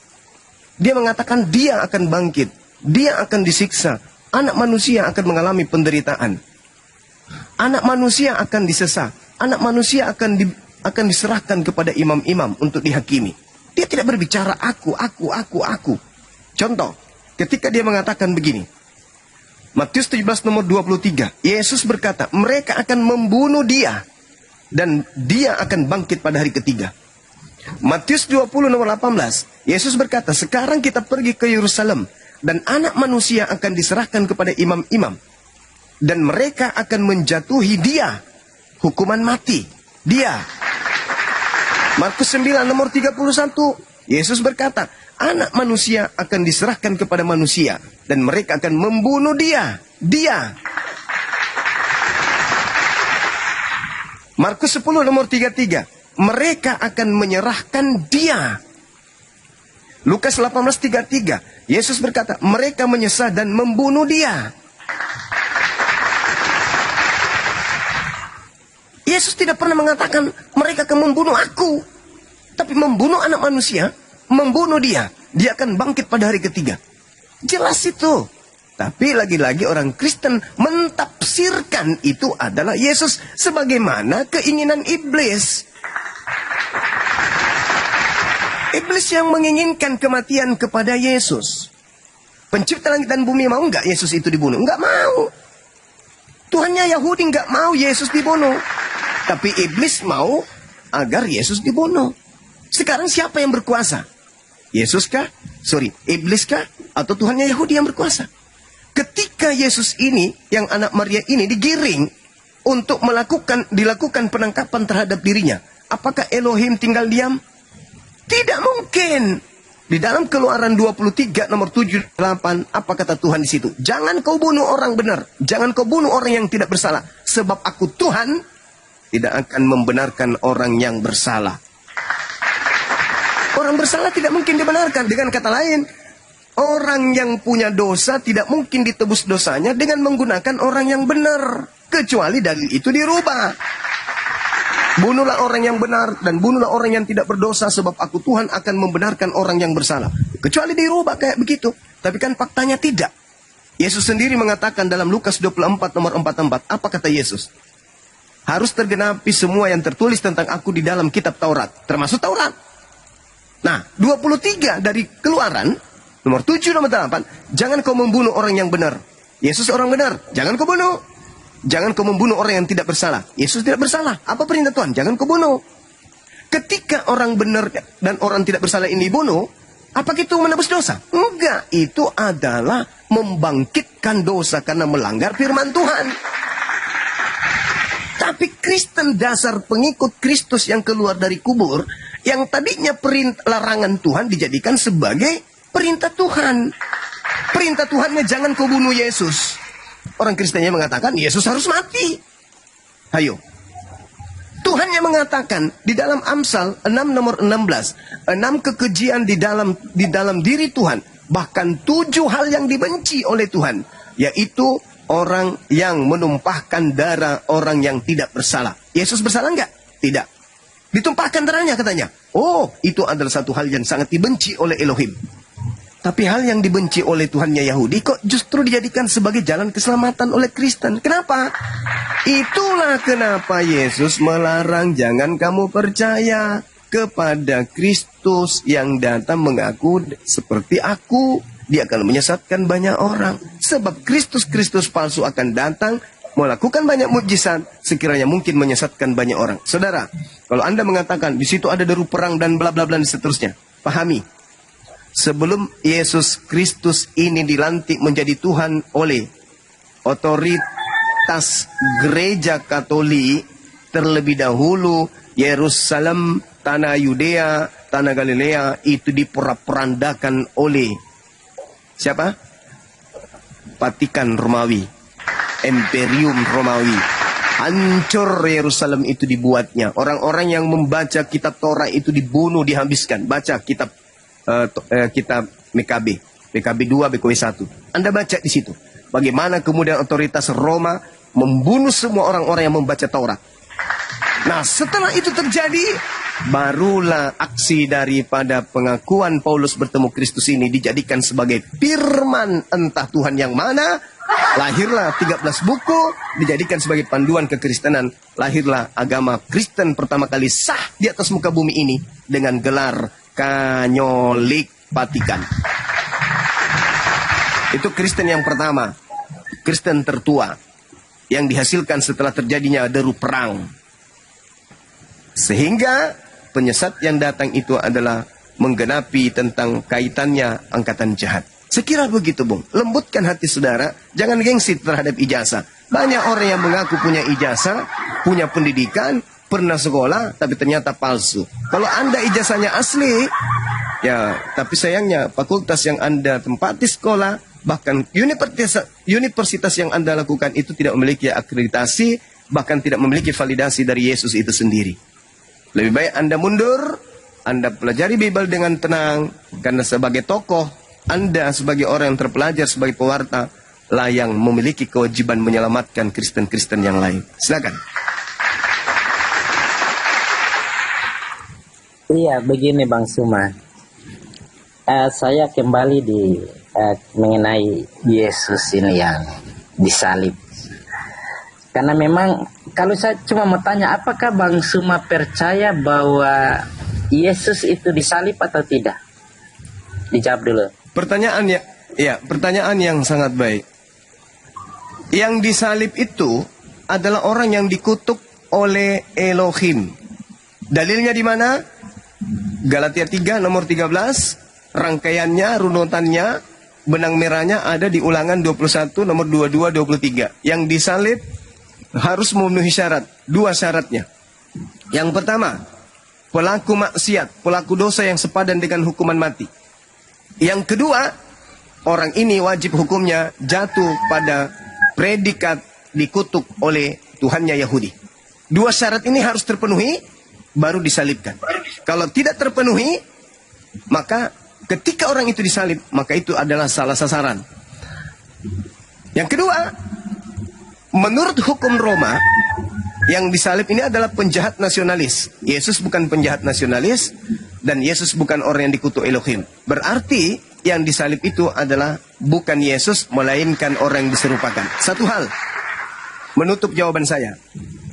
Dia mengatakan dia akan bangkit. Dia akan disiksa. Anak manusia akan mengalami penderitaan. Anak manusia akan disesat. Anak manusia akan diserahkan kepada imam-imam untuk dihakimi. Dia tidak berbicara aku. Contoh, ketika dia mengatakan begini. Matius 17 nomor 23. Yesus berkata, mereka akan membunuh dia. Dan dia akan bangkit pada hari ketiga. Matius 20 nomor 18, Yesus berkata, sekarang kita pergi ke Yerusalem, dan anak manusia akan diserahkan kepada imam-imam, dan mereka akan menjatuhi dia hukuman mati. Dia. Markus 9 nomor 31, Yesus berkata, anak manusia akan diserahkan kepada manusia, dan mereka akan membunuh dia. Markus 10 nomor 33, mereka akan menyerahkan dia. Lukas 18:33, Yesus berkata, mereka menyesal dan membunuh dia. Yesus tidak pernah mengatakan mereka akan membunuh aku, tapi membunuh anak manusia, membunuh dia. Dia akan bangkit pada hari ketiga. Jelas itu. Tapi lagi-lagi orang Kristen mentafsirkan itu adalah Yesus sebagaimana keinginan iblis. Iblis yang menginginkan kematian kepada Yesus. Pencipta langit dan bumi mau nggak Yesus itu dibunuh? Nggak mau. Tuhannya Yahudi nggak mau Yesus dibunuh. Tapi iblis mau agar Yesus dibunuh. Sekarang siapa yang berkuasa? Yesus kah? Iblis kah? Atau Tuhannya Yahudi yang berkuasa? Ketika Yesus ini, yang anak Maria ini digiring untuk dilakukan penangkapan terhadap dirinya, apakah Elohim tinggal diam? Tidak mungkin. Di dalam Keluaran 23 nomor 7 8, apa kata Tuhan di situ? Jangan kau bunuh orang benar, jangan kau bunuh orang yang tidak bersalah, sebab aku Tuhan tidak akan membenarkan orang yang bersalah. Orang bersalah tidak mungkin dibenarkan. Dengan kata lain, orang yang punya dosa tidak mungkin ditebus dosanya dengan menggunakan orang yang benar, kecuali dalil itu dirubah. Bunuhlah orang yang benar dan bunuhlah orang yang tidak berdosa, sebab aku Tuhan akan membenarkan orang yang bersalah. Kecuali dirubah kayak begitu. Tapi kan faktanya tidak. Yesus sendiri mengatakan dalam Lukas 24 nomor 44, apa kata Yesus? Harus tergenapi semua yang tertulis tentang aku di dalam kitab Taurat, termasuk Taurat. Nah, 23 dari Keluaran nomor 7 nomor 8, jangan kau membunuh orang yang benar. Yesus orang benar, jangan kau bunuh. Jangan kau membunuh orang yang tidak bersalah. Yesus tidak bersalah. Apa perintah Tuhan? Jangan kau bunuh. Ketika orang benar dan orang tidak bersalah ini dibunuh, apakah itu menebus dosa? Enggak. Itu adalah membangkitkan dosa karena melanggar firman Tuhan. Tapi Kristen, dasar pengikut Kristus yang keluar dari kubur, yang tadinya larangan Tuhan dijadikan sebagai perintah Tuhan. Perintah Tuhannya jangan kau bunuh Yesus. Orang Kristennya mengatakan Yesus harus mati. Ayo. Tuhan yang mengatakan di dalam Amsal 6 nomor 16, 6 kekejian di dalam diri Tuhan, bahkan 7 hal yang dibenci oleh Tuhan, yaitu orang yang menumpahkan darah orang yang tidak bersalah. Yesus bersalah enggak? Tidak. Ditumpahkan darahnya katanya. Oh, itu adalah satu hal yang sangat dibenci oleh Elohim. Tapi hal yang dibenci oleh Tuhannya Yahudi kok justru dijadikan sebagai jalan keselamatan oleh Kristen. Kenapa? Itulah kenapa Yesus melarang jangan kamu percaya kepada Kristus yang datang mengaku seperti aku. Dia akan menyesatkan banyak orang. Sebab Kristus palsu akan datang melakukan banyak mukjizat sekiranya mungkin menyesatkan banyak orang. Saudara, kalau Anda mengatakan di situ ada deru perang dan bla bla bla dan seterusnya, pahami. Sebelum Yesus Kristus ini dilantik menjadi Tuhan oleh otoritas gereja Katolik, terlebih dahulu Yerusalem, tanah Yudea, tanah Galilea itu diporak-porandakan oleh siapa? Vatikan Romawi, Imperium Romawi. Hancur Yerusalem itu dibuatnya. Orang-orang yang membaca kitab Torah itu dibunuh, dihabiskan. Baca kitab MKB 2 BKW 1. Anda baca di situ bagaimana kemudian otoritas Roma membunuh semua orang-orang yang membaca Taurat. Nah, setelah itu terjadi, barulah aksi daripada pengakuan Paulus bertemu Kristus ini dijadikan sebagai firman entah Tuhan yang mana. Lahirlah 13 buku dijadikan sebagai panduan kekristenan. Lahirlah agama Kristen pertama kali sah di atas muka bumi ini dengan gelar Katolik Vatikan. Itu Kristen yang pertama, Kristen tertua, yang dihasilkan setelah terjadinya deru perang. Sehingga penyesat yang datang itu adalah menggenapi tentang kaitannya angkatan jahat. Sekira begitu, Bung. Lembutkan hati saudara, jangan gengsi terhadap ijazah. Banyak orang yang mengaku punya ijazah, punya pendidikan, pernah sekolah, tapi ternyata palsu. Kalau Anda ijazahnya asli, ya, tapi sayangnya fakultas yang Anda tempati sekolah, bahkan universitas yang Anda lakukan itu tidak memiliki akreditasi, bahkan tidak memiliki validasi dari Yesus itu sendiri. Lebih baik Anda mundur, Anda pelajari Bible dengan tenang, karena sebagai tokoh, Anda sebagai orang yang terpelajar, sebagai pewarta, lah yang memiliki kewajiban menyelamatkan Kristen-Kristen yang lain. Silakan. Iya, begini Bang Suma. Saya kembali mengenai Yesus ini yang disalib. Karena memang kalau saya cuma mau tanya, apakah Bang Suma percaya bahwa Yesus itu disalib atau tidak? Dijawab dulu. Pertanyaan yang sangat baik. Yang disalib itu adalah orang yang dikutuk oleh Elohim. Dalilnya di mana? Galatia 3 nomor 13, rangkaiannya, runutannya benang merahnya ada di Ulangan 21 nomor 22 23. Yang disalib harus memenuhi syarat, dua syaratnya. Yang pertama, pelaku maksiat, pelaku dosa yang sepadan dengan hukuman mati. Yang kedua, orang ini wajib hukumnya jatuh pada predikat dikutuk oleh Tuhannya Yahudi. Dua syarat ini harus terpenuhi, baru disalibkan. Kalau tidak terpenuhi, maka ketika orang itu disalib, maka itu adalah salah sasaran. Yang kedua, menurut hukum Roma, yang disalib ini adalah penjahat nasionalis. Yesus bukan penjahat nasionalis, dan Yesus bukan orang yang dikutuk Elohim. Berarti yang disalib itu adalah bukan Yesus, melainkan orang yang diserupakan. Satu hal, menutup jawaban saya.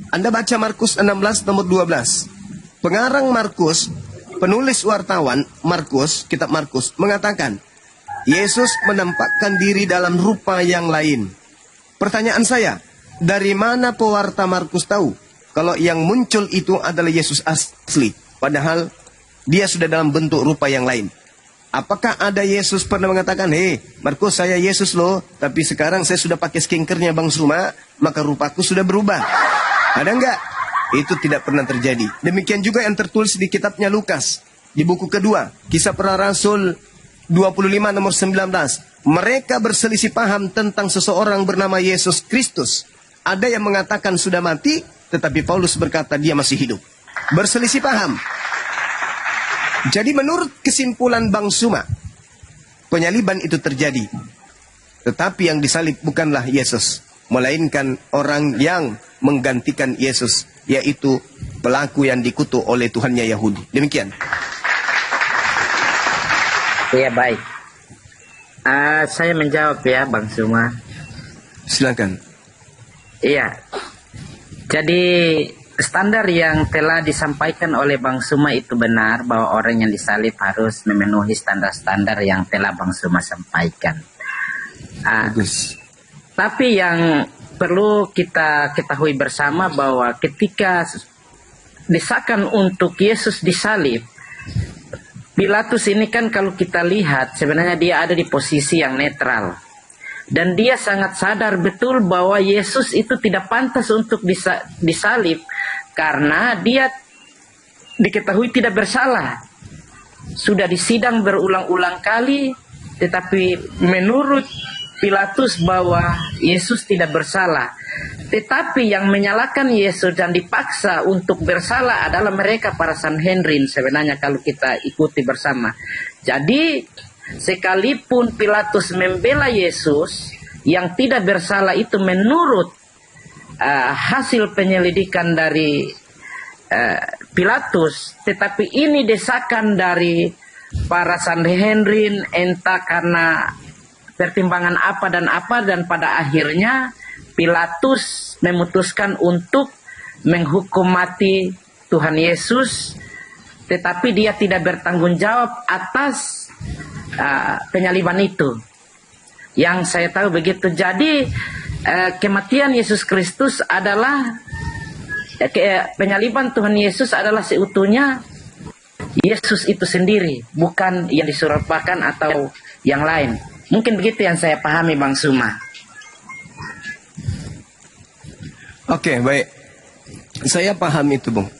Anda baca Markus 16 nomor 12. Pengarang Markus, penulis wartawan Markus, kitab Markus, mengatakan, Yesus menampakkan diri dalam rupa yang lain. Pertanyaan saya, dari mana pewarta Markus tahu kalau yang muncul itu adalah Yesus asli, padahal dia sudah dalam bentuk rupa yang lain? Apakah ada Yesus pernah mengatakan, hei Markus, saya Yesus loh, tapi sekarang saya sudah pakai skinkernya Bang Suma, maka rupaku sudah berubah? Ada enggak? Itu tidak pernah terjadi. Demikian juga yang tertulis di kitabnya Lukas, di buku kedua, Kisah Para Rasul 25 nomor 19. Mereka berselisih paham tentang seseorang bernama Yesus Kristus. Ada yang mengatakan sudah mati, tetapi Paulus berkata dia masih hidup. Berselisih paham. Jadi menurut kesimpulan Bang Suma, penyaliban itu terjadi. Tetapi yang disalib bukanlah Yesus, melainkan orang yang menggantikan Yesus, yaitu pelaku yang dikutuk oleh Tuhannya Yahudi. Demikian. Iya, baik. Saya menjawab ya, Bang Suma. Silakan. Iya. Jadi standar yang telah disampaikan oleh Bang Suma itu benar, bahwa orang yang disalib harus memenuhi standar-standar yang telah Bang Suma sampaikan. Bagus. Tapi yang perlu kita ketahui bersama bahwa ketika desakan untuk Yesus disalib, Pilatus ini kan kalau kita lihat sebenarnya dia ada di posisi yang netral. Dan dia sangat sadar betul bahwa Yesus itu tidak pantas untuk disalib karena dia diketahui tidak bersalah. Sudah disidang berulang-ulang kali, tetapi menurut Pilatus bahwa Yesus tidak bersalah. Tetapi yang menyalahkan Yesus dan dipaksa untuk bersalah adalah mereka para Sanhedrin sebenarnya kalau kita ikuti bersama. Jadi sekalipun Pilatus membela Yesus yang tidak bersalah itu menurut hasil penyelidikan dari Pilatus, tetapi ini desakan dari para Sanhedrin entah karena pertimbangan apa dan pada akhirnya Pilatus memutuskan untuk menghukum mati Tuhan Yesus, tetapi dia tidak bertanggung jawab atas penyaliban itu. Yang saya tahu begitu. Jadi kematian Yesus Kristus adalah penyaliban Tuhan Yesus adalah seutuhnya Yesus itu sendiri, bukan yang diserupakan atau yang lain. Mungkin begitu yang saya pahami, Bang Suma. Oke, baik. Saya paham itu, Bung.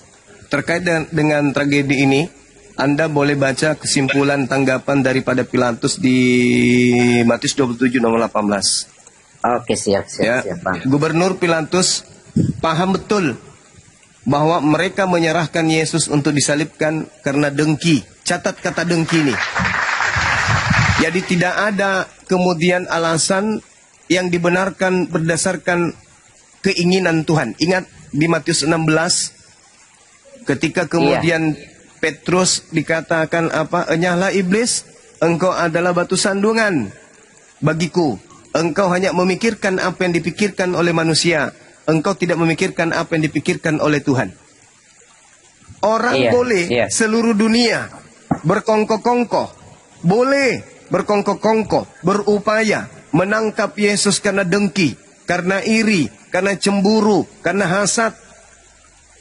Terkait dengan tragedi ini, Anda boleh baca kesimpulan tanggapan daripada Pilatus di Matius 27 nomor 18. Oke, siap, Bang. Gubernur Pilatus paham betul bahwa mereka menyerahkan Yesus untuk disalibkan karena dengki. Catat kata dengki ini. Jadi tidak ada kemudian alasan yang dibenarkan berdasarkan keinginan Tuhan. Ingat di Matius 16 ketika kemudian Petrus dikatakan apa? Enyahlah iblis, engkau adalah batu sandungan bagiku. Engkau hanya memikirkan apa yang dipikirkan oleh manusia. Engkau tidak memikirkan apa yang dipikirkan oleh Tuhan. Orang boleh seluruh dunia berkongkok-kongkoh, boleh berkongkok-kongkoh, berupaya menangkap Yesus karena dengki, karena iri, karena cemburu, karena hasad,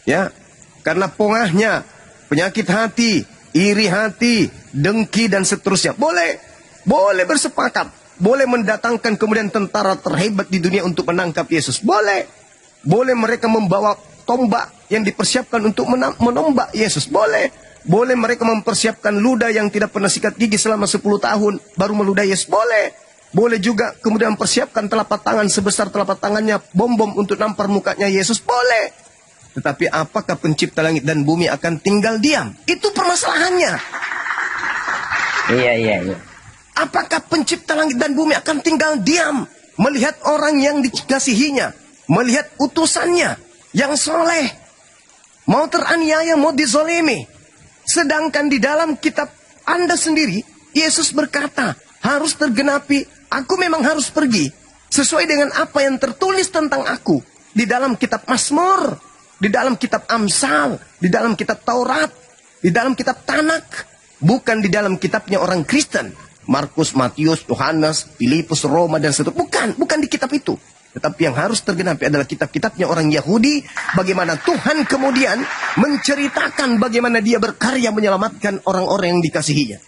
ya, karena pongahnya, penyakit hati, iri hati, dengki dan seterusnya. Boleh bersepakat. boleh mendatangkan kemudian tentara terhebat di dunia untuk menangkap Yesus. Boleh. Boleh mereka membawa tombak yang dipersiapkan untuk menombak Yesus. Boleh. Boleh mereka mempersiapkan ludah yang tidak pernah sikat gigi selama 10 tahun baru meludah Yesus. Boleh. Boleh juga kemudian mempersiapkan telapak tangan sebesar telapak tangannya bom-bom untuk nampar mukanya Yesus. Boleh. Tetapi apakah pencipta langit dan bumi akan tinggal diam? Itu permasalahannya. Iya. Apakah pencipta langit dan bumi akan tinggal diam melihat orang yang dikasihinya, melihat utusannya yang soleh, mau teraniaya, mau dizolimi? Sedangkan di dalam kitab Anda sendiri, Yesus berkata, harus tergenapi, aku memang harus pergi, sesuai dengan apa yang tertulis tentang aku, di dalam kitab Mazmur, di dalam kitab Amsal, di dalam kitab Taurat, di dalam kitab Tanak, bukan di dalam kitabnya orang Kristen. Markus, Matius, Yohanes, Filipus, Roma, dan seterusnya. Bukan di kitab itu. Tetapi yang harus tergenapi adalah kitab-kitabnya orang Yahudi. Bagaimana Tuhan kemudian menceritakan bagaimana dia berkarya menyelamatkan orang-orang yang dikasihinya.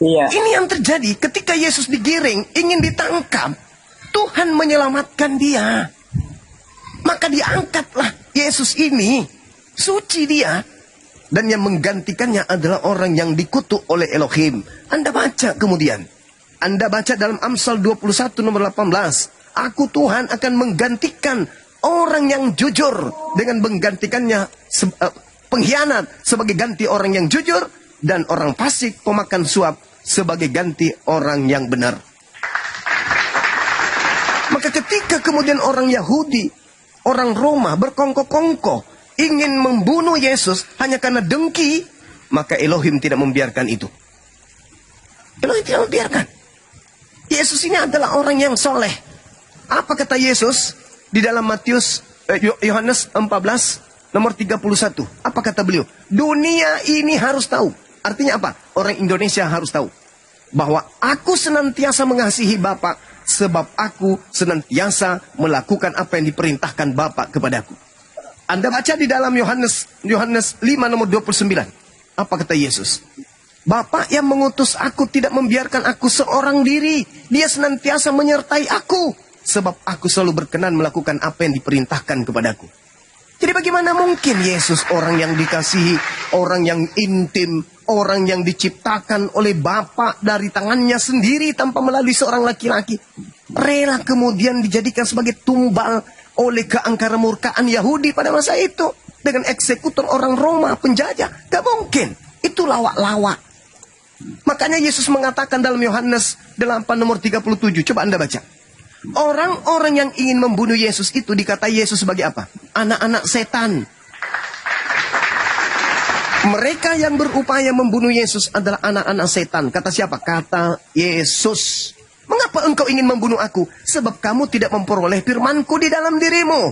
Iya. Ini yang terjadi ketika Yesus digiring, ingin ditangkap. Tuhan menyelamatkan dia. Maka diangkatlah Yesus ini. Suci dia. Dan yang menggantikannya adalah orang yang dikutuk oleh Elohim. Anda baca kemudian. Anda baca dalam Amsal 21 nomor 18. Aku Tuhan akan menggantikan orang yang jujur dengan menggantikannya pengkhianat sebagai ganti orang yang jujur. Dan orang fasik pemakan suap sebagai ganti orang yang benar. Maka ketika kemudian orang Yahudi, orang Roma berkongkok-kongkok ingin membunuh Yesus hanya karena dengki, maka Elohim tidak membiarkan itu. Elohim tidak membiarkan. Yesus ini adalah orang yang soleh. Apa kata Yesus di dalam Yohanes 14 nomor 31? Apa kata beliau? Dunia ini harus tahu. Artinya apa? Orang Indonesia harus tahu bahwa aku senantiasa mengasihi Bapa, sebab aku senantiasa melakukan apa yang diperintahkan Bapa kepadaku. Anda baca di dalam Yohanes 5 nomor 29. Apa kata Yesus? Bapa yang mengutus aku tidak membiarkan aku seorang diri. Dia senantiasa menyertai aku. Sebab aku selalu berkenan melakukan apa yang diperintahkan kepadaku. Jadi bagaimana mungkin Yesus, orang yang dikasihi, orang yang intim, orang yang diciptakan oleh Bapa dari tangannya sendiri tanpa melalui seorang laki-laki, rela kemudian dijadikan sebagai tumbal oleh keangkara murkaan Yahudi pada masa itu dengan eksekutor orang Roma penjajah? Gak mungkin. Itu lawak-lawak. Makanya Yesus mengatakan dalam Yohanes 8 nomor 37. Coba Anda baca. Orang-orang yang ingin membunuh Yesus itu dikata Yesus sebagai apa? Anak-anak setan. Mereka yang berupaya membunuh Yesus adalah anak-anak setan. Kata siapa? Kata Yesus. Mengapa engkau ingin membunuh aku? Sebab kamu tidak memperoleh firmanku di dalam dirimu.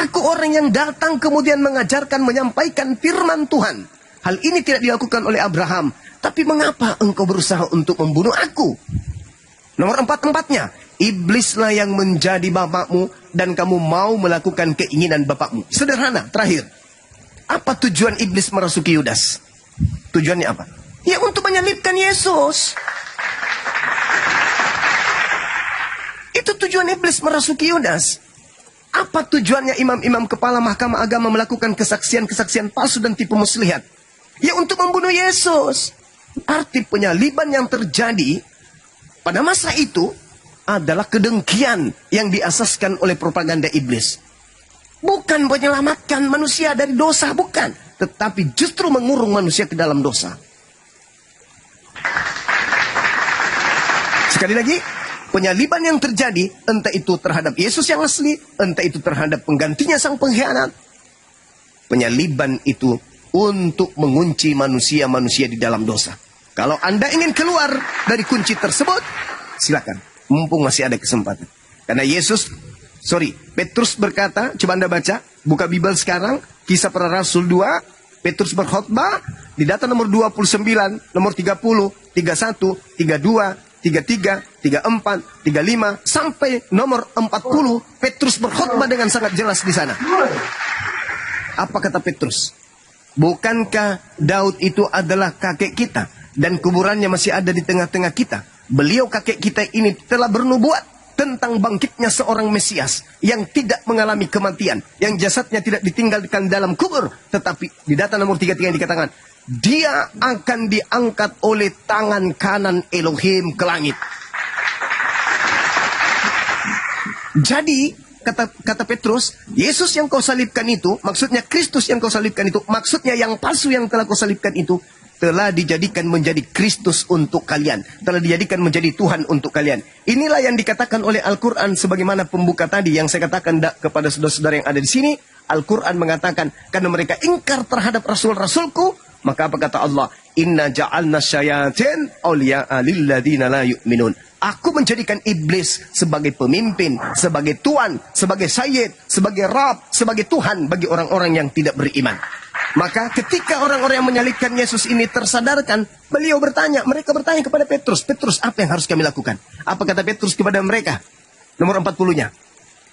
Aku orang yang datang kemudian mengajarkan, menyampaikan firman Tuhan. Hal ini tidak dilakukan oleh Abraham. Tapi mengapa engkau berusaha untuk membunuh aku? Nomor 4-4-nya. Iblislah yang menjadi bapakmu dan kamu mau melakukan keinginan bapakmu. Sederhana, terakhir. Apa tujuan iblis merasuki Yudas? Tujuannya apa? Ya untuk menyalibkan Yesus. Itu tujuan iblis merasuki Yudas. Apa tujuannya imam-imam kepala mahkamah agama melakukan kesaksian-kesaksian palsu dan tipu muslihat? Ya untuk membunuh Yesus. Arti penyaliban yang terjadi pada masa itu adalah kedengkian yang diasaskan oleh propaganda iblis. Bukan menyelamatkan manusia dari dosa, bukan. Tetapi justru mengurung manusia ke dalam dosa. Sekali lagi, penyaliban yang terjadi, entah itu terhadap Yesus yang asli, entah itu terhadap penggantinya sang pengkhianat. Penyaliban itu untuk mengunci manusia-manusia di dalam dosa. Kalau Anda ingin keluar dari kunci tersebut, silakan. Mumpung masih ada kesempatan. Karena Petrus berkata, coba Anda baca, buka Bible sekarang, Kisah Para Rasul 2, Petrus berkhotbah, di data nomor 29, nomor 30, 31, 32, 33, 34, 35, sampai nomor 40, Petrus berkhotbah dengan sangat jelas di sana. Apa kata Petrus? Bukankah Daud itu adalah kakek kita? dan kuburannya masih ada di tengah-tengah kita. Beliau kakek kita ini telah bernubuat tentang bangkitnya seorang Mesias yang tidak mengalami kematian, yang jasadnya tidak ditinggalkan dalam kubur, tetapi di data nomor 33 yang dikatakan, dia akan diangkat oleh tangan kanan Elohim ke langit. Jadi, kata Petrus, Yesus yang kau salibkan itu, maksudnya Kristus yang kau salibkan itu, maksudnya yang palsu yang telah kau salibkan itu, telah dijadikan menjadi Kristus untuk kalian. Telah dijadikan menjadi Tuhan untuk kalian. Inilah yang dikatakan oleh Al-Quran sebagaimana pembuka tadi yang saya katakan kepada saudara-saudara yang ada di sini. Al-Quran mengatakan, karena mereka ingkar terhadap Rasul-Rasulku, maka apa kata Allah? Inna ja'alna syayatin awliya'a lilladina la yu'minun. Aku menjadikan iblis sebagai pemimpin, sebagai tuan, sebagai sayyid, sebagai rab, sebagai Tuhan bagi orang-orang yang tidak beriman. Maka ketika orang-orang yang menyalibkan Yesus ini tersadarkan, mereka bertanya kepada Petrus, Petrus, apa yang harus kami lakukan? Apa kata Petrus kepada mereka? Nomor 40-nya,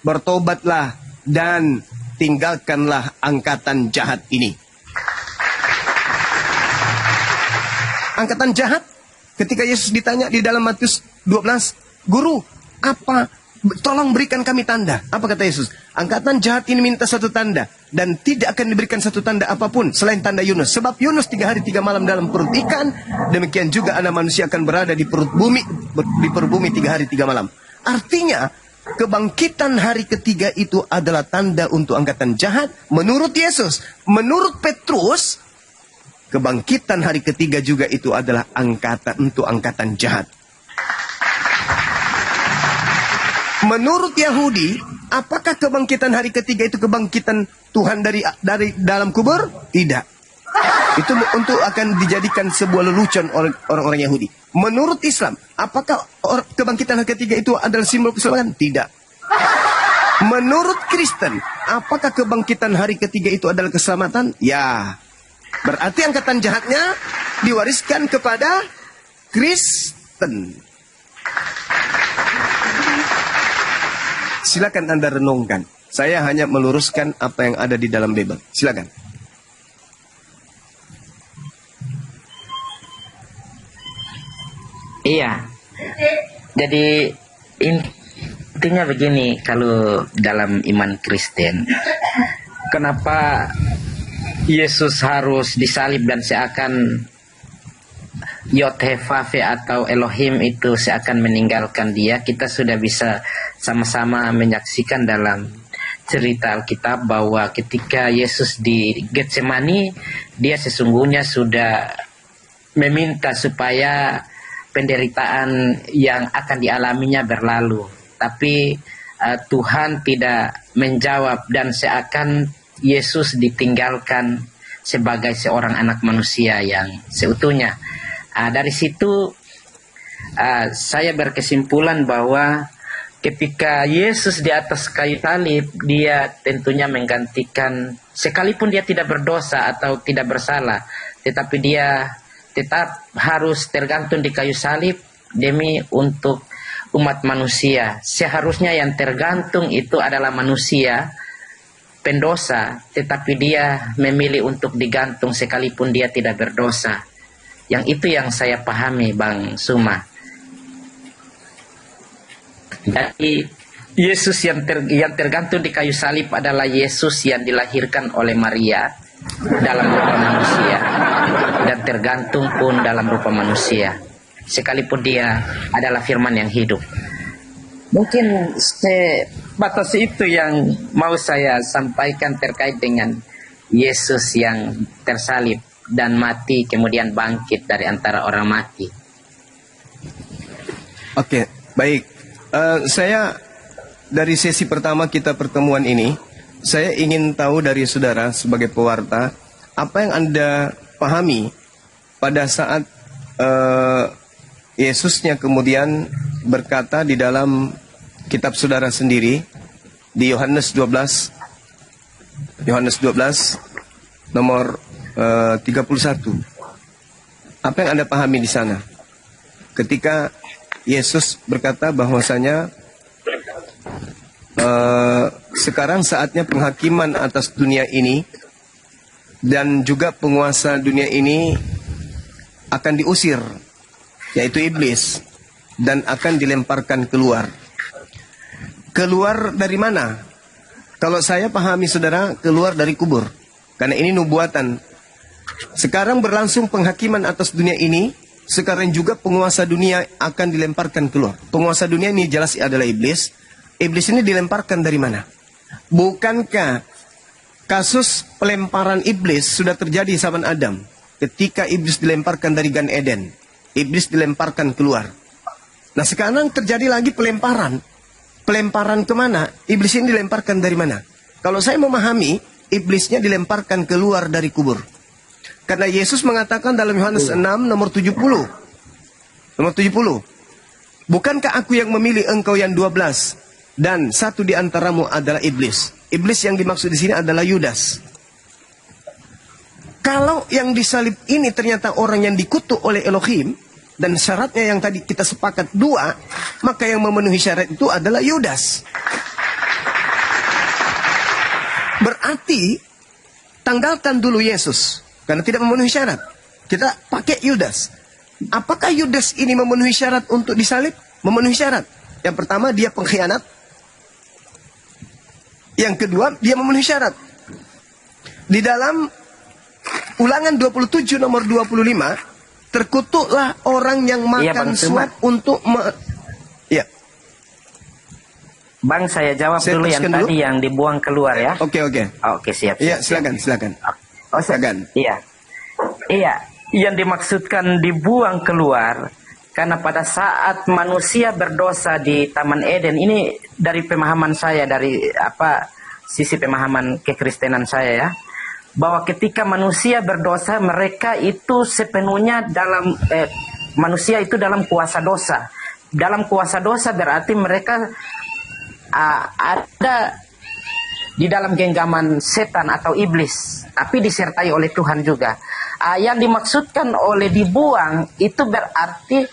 bertobatlah dan tinggalkanlah angkatan jahat ini. Angkatan jahat, ketika Yesus ditanya di dalam Matius 12, Guru, apa? Tolong berikan kami tanda. Apa kata Yesus? Angkatan jahat ini minta satu tanda, dan tidak akan diberikan satu tanda apapun selain tanda Yunus. Sebab Yunus 3 hari 3 malam dalam perut ikan, demikian juga anak manusia akan berada di perut bumi, 3 hari 3 malam. Artinya, kebangkitan hari ketiga itu adalah tanda untuk angkatan jahat. Menurut Yesus, menurut Petrus, kebangkitan hari ketiga juga itu adalah angkatan jahat. Menurut Yahudi, apakah kebangkitan hari ketiga itu kebangkitan Tuhan dari dalam kubur? Tidak. Itu untuk akan dijadikan sebuah lelucon oleh orang-orang Yahudi. Menurut Islam, apakah kebangkitan hari ketiga itu adalah simbol keselamatan? Tidak. Menurut Kristen, apakah kebangkitan hari ketiga itu adalah keselamatan? Ya. Berarti angkatan jahatnya diwariskan kepada Kristen. Silakan Anda renungkan. Saya hanya meluruskan apa yang ada di dalam Bible. Silakan. Iya. Jadi intinya begini, kalau dalam iman Kristen, kenapa Yesus harus disalib dan seakan Yod-Heh-Vav-He atau Elohim itu seakan meninggalkan dia? Kita sudah bisa sama-sama menyaksikan dalam cerita Alkitab bahwa ketika Yesus di Getsemani, dia sesungguhnya sudah meminta supaya penderitaan yang akan dialaminya berlalu. Tapi Tuhan tidak menjawab, dan seakan Yesus ditinggalkan sebagai seorang anak manusia yang seutuhnya. Dari situ saya berkesimpulan bahwa ketika Yesus di atas kayu salib, dia tentunya menggantikan, sekalipun dia tidak berdosa atau tidak bersalah, tetapi dia tetap harus tergantung di kayu salib demi untuk umat manusia. Seharusnya yang tergantung itu adalah manusia pendosa, tetapi dia memilih untuk digantung sekalipun dia tidak berdosa. Yang itu yang saya pahami, Bang Suma. Jadi Yesus yang tergantung di kayu salib adalah Yesus yang dilahirkan oleh Maria dalam rupa manusia, dan tergantung pun dalam rupa manusia, sekalipun dia adalah firman yang hidup. Mungkin sebatas itu yang mau saya sampaikan terkait dengan Yesus yang tersalib dan mati, kemudian bangkit dari antara orang mati. Oke, baik. Saya dari sesi pertama kita pertemuan ini, saya ingin tahu dari saudara sebagai pewarta, apa yang Anda pahami pada saat Yesusnya kemudian berkata di dalam kitab saudara sendiri di Yohanes 12 nomor 31. Apa yang Anda pahami di sana? Ketika Yesus berkata bahwasanya sekarang saatnya penghakiman atas dunia ini, dan juga penguasa dunia ini akan diusir, yaitu iblis, dan akan dilemparkan keluar. Keluar dari mana? Kalau saya pahami saudara, keluar dari kubur. Karena ini nubuatan. Sekarang berlangsung penghakiman atas dunia ini. Sekarang juga penguasa dunia akan dilemparkan keluar. Penguasa dunia ini jelas adalah iblis. Iblis ini dilemparkan dari mana? Bukankah kasus pelemparan iblis sudah terjadi zaman Adam? Ketika iblis dilemparkan dari Gan Eden. Iblis dilemparkan keluar. Nah sekarang terjadi lagi pelemparan. Pelemparan kemana? Iblis ini dilemparkan dari mana? Kalau saya memahami, iblisnya dilemparkan keluar dari kubur. Karena Yesus mengatakan dalam Yohanes 6 nomor 70. Nomor 70. Bukankah aku yang memilih engkau yang 12? Dan satu di antaramu adalah iblis. Iblis yang dimaksud di sini adalah Yudas. Kalau yang disalib ini ternyata orang yang dikutuk oleh Elohim, dan syaratnya yang tadi kita sepakat 2, maka yang memenuhi syarat itu adalah Yudas. Berarti tanggalkan dulu Yesus karena tidak memenuhi syarat. Kita pakai Yudas. Apakah Yudas ini memenuhi syarat untuk disalib? Memenuhi syarat. Yang pertama, dia pengkhianat. Yang kedua, dia memenuhi syarat. Di dalam Ulangan 27 nomor 25, terkutuklah orang yang makan suap untuk ya. Bang, saya jawab dulu yang dulu. tadi yang dibuang keluar ya. Oke. Oke, siap. Iya, silakan. Oh, silakan. Iya, yang dimaksudkan dibuang keluar karena pada saat manusia berdosa di Taman Eden, ini dari pemahaman saya, dari sisi pemahaman kekristenan saya ya, bahwa ketika manusia berdosa, mereka itu sepenuhnya manusia itu dalam kuasa dosa. Dalam kuasa dosa berarti mereka ada di dalam genggaman setan atau iblis, tapi disertai oleh Tuhan juga. Yang dimaksudkan oleh dibuang itu berarti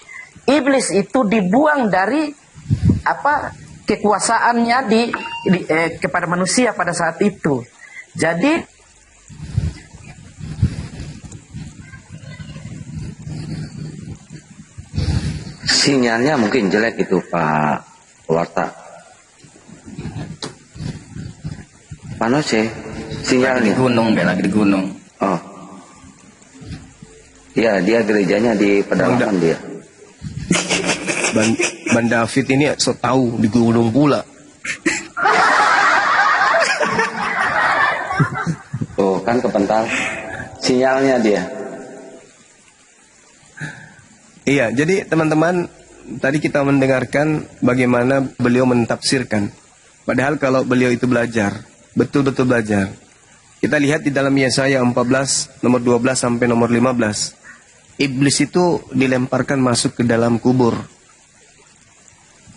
iblis itu dibuang dari kekuasaannya kepada manusia pada saat itu. Jadi sinyalnya mungkin jelek itu Pak Warta. Panose sinyalnya. Lagi di gunung. Oh. Iya, dia gerejanya di pedalaman dia. Ban David ini so tahu di gunung pula. Oh, kan kepental sinyalnya dia. Iya, jadi teman-teman, tadi kita mendengarkan bagaimana beliau mentafsirkan. Padahal kalau beliau itu belajar, betul-betul belajar. Kita lihat di dalam Yesaya 14, nomor 12 sampai nomor 15. Iblis itu dilemparkan masuk ke dalam kubur.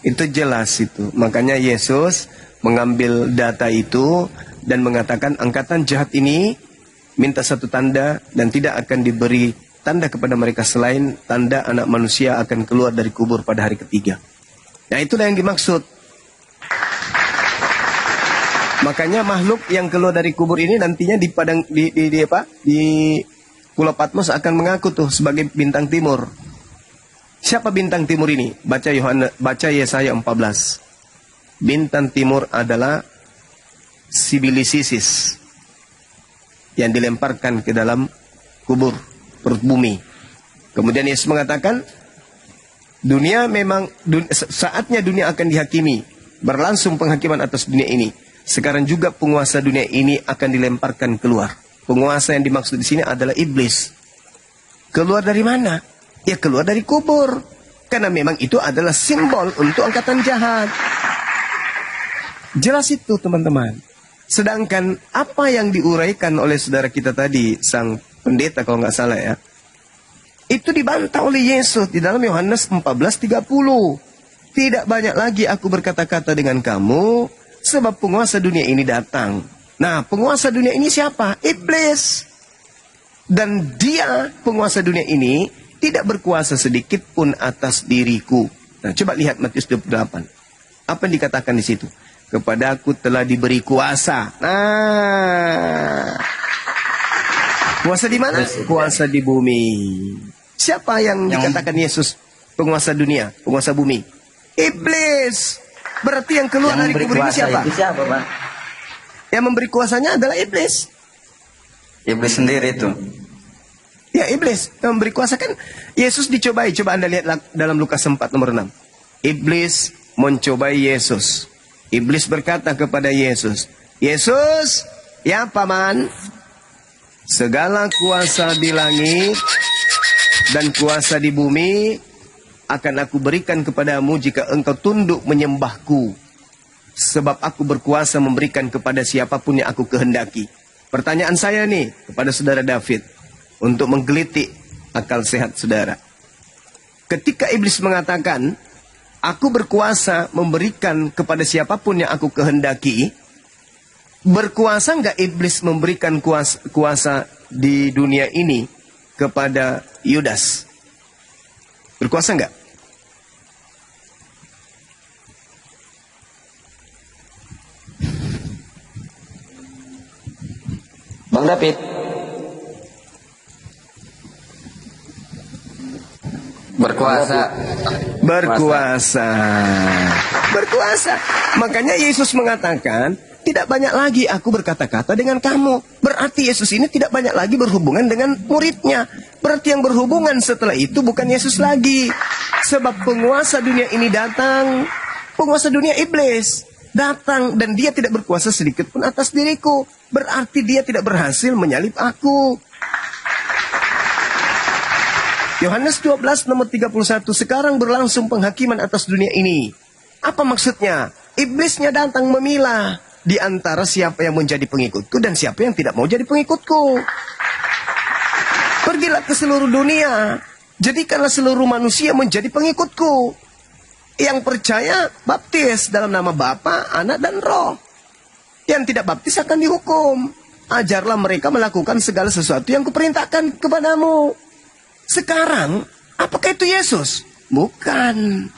Itu jelas itu. Makanya Yesus mengambil data itu dan mengatakan angkatan jahat ini minta satu tanda dan tidak akan diberi tanda kepada mereka selain tanda anak manusia akan keluar dari kubur pada hari ketiga. Nah itulah yang dimaksud. Makanya makhluk yang keluar dari kubur ini nantinya di Pulau Patmos akan mengaku tuh sebagai bintang timur. Siapa bintang timur ini? Baca Yesaya 14. Bintang timur adalah Sibilisisis yang dilemparkan ke dalam kubur perut bumi. Kemudian Yesus mengatakan saatnya dunia akan dihakimi, berlangsung penghakiman atas dunia ini. Sekarang juga penguasa dunia ini akan dilemparkan keluar. Penguasa yang dimaksud di sini adalah iblis. Keluar dari mana? Ya keluar dari kubur. Karena memang itu adalah simbol untuk angkatan jahat. Jelas itu teman-teman. Sedangkan apa yang diuraikan oleh saudara kita tadi, sang pendeta kalau nggak salah ya, itu dibantah oleh Yesus di dalam Yohanes 14:30. Tidak banyak lagi aku berkata-kata dengan kamu, sebab penguasa dunia ini datang. Nah, penguasa dunia ini siapa? Iblis. Dan dia, penguasa dunia ini, tidak berkuasa sedikit pun atas diriku. Nah, coba lihat Matius 28. Apa yang dikatakan di situ? Kepadaku telah diberi kuasa. Nah, kuasa di mana? Kuasa di bumi. Siapa yang dikatakan Yesus penguasa dunia, penguasa bumi? Iblis. Berarti yang keluar dari kubur ini siapa? Itu siapa, Pak? Yang memberi kuasanya adalah iblis. Iblis sendiri itu. Ya, iblis yang memberi kuasa. Kan Yesus dicobai. Coba Anda lihat dalam Lukas 4 nomor 6. Iblis mencobai Yesus. Iblis berkata kepada Yesus, Yesus, ya paman, segala kuasa di langit dan kuasa di bumi akan aku berikan kepadamu jika engkau tunduk menyembahku. Sebab aku berkuasa memberikan kepada siapapun yang aku kehendaki. Pertanyaan saya nih kepada saudara David, untuk menggelitik akal sehat saudara. Ketika iblis mengatakan, aku berkuasa memberikan kepada siapapun yang aku kehendaki, berkuasa nggak iblis memberikan kuasa di dunia ini kepada Yudas? Berkuasa nggak? Bang David. Berkuasa. Berkuasa. Berkuasa. Makanya Yesus mengatakan, tidak banyak lagi aku berkata-kata dengan kamu. Berarti Yesus ini tidak banyak lagi berhubungan dengan muridnya. Berarti yang berhubungan setelah itu bukan Yesus lagi. Sebab penguasa dunia ini datang. Penguasa dunia iblis datang dan dia tidak berkuasa sedikit pun atas diriku. Berarti dia tidak berhasil menyalib aku. Yohanes 12 nomor 31, sekarang berlangsung penghakiman atas dunia ini. Apa maksudnya? Iblisnya datang memilah di antara siapa yang menjadi pengikutku dan siapa yang tidak mau jadi pengikutku. Pergilah ke seluruh dunia, jadikanlah seluruh manusia menjadi pengikutku. Yang percaya baptis dalam nama Bapa, Anak dan Roh. Yang tidak baptis akan dihukum. Ajarlah mereka melakukan segala sesuatu yang kuperintahkan kepadamu. Sekarang, apakah itu Yesus? Bukan.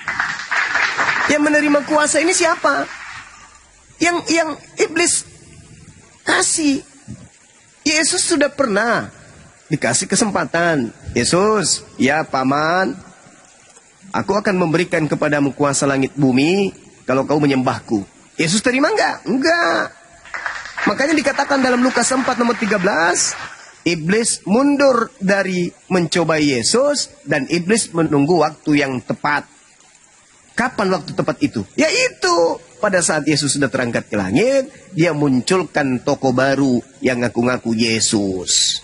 Yang menerima kuasa ini siapa? Yang iblis kasih. Yesus sudah pernah dikasih kesempatan. Yesus, ya paman, aku akan memberikan kepadamu kuasa langit bumi kalau kau menyembahku. Yesus terima enggak? Enggak. Makanya dikatakan dalam Lukas 4 nomor 13, iblis mundur dari mencobai Yesus dan iblis menunggu waktu yang tepat. Kapan waktu tepat itu? Yaitu pada saat Yesus sudah terangkat ke langit, dia munculkan tokoh baru yang ngaku-ngaku Yesus.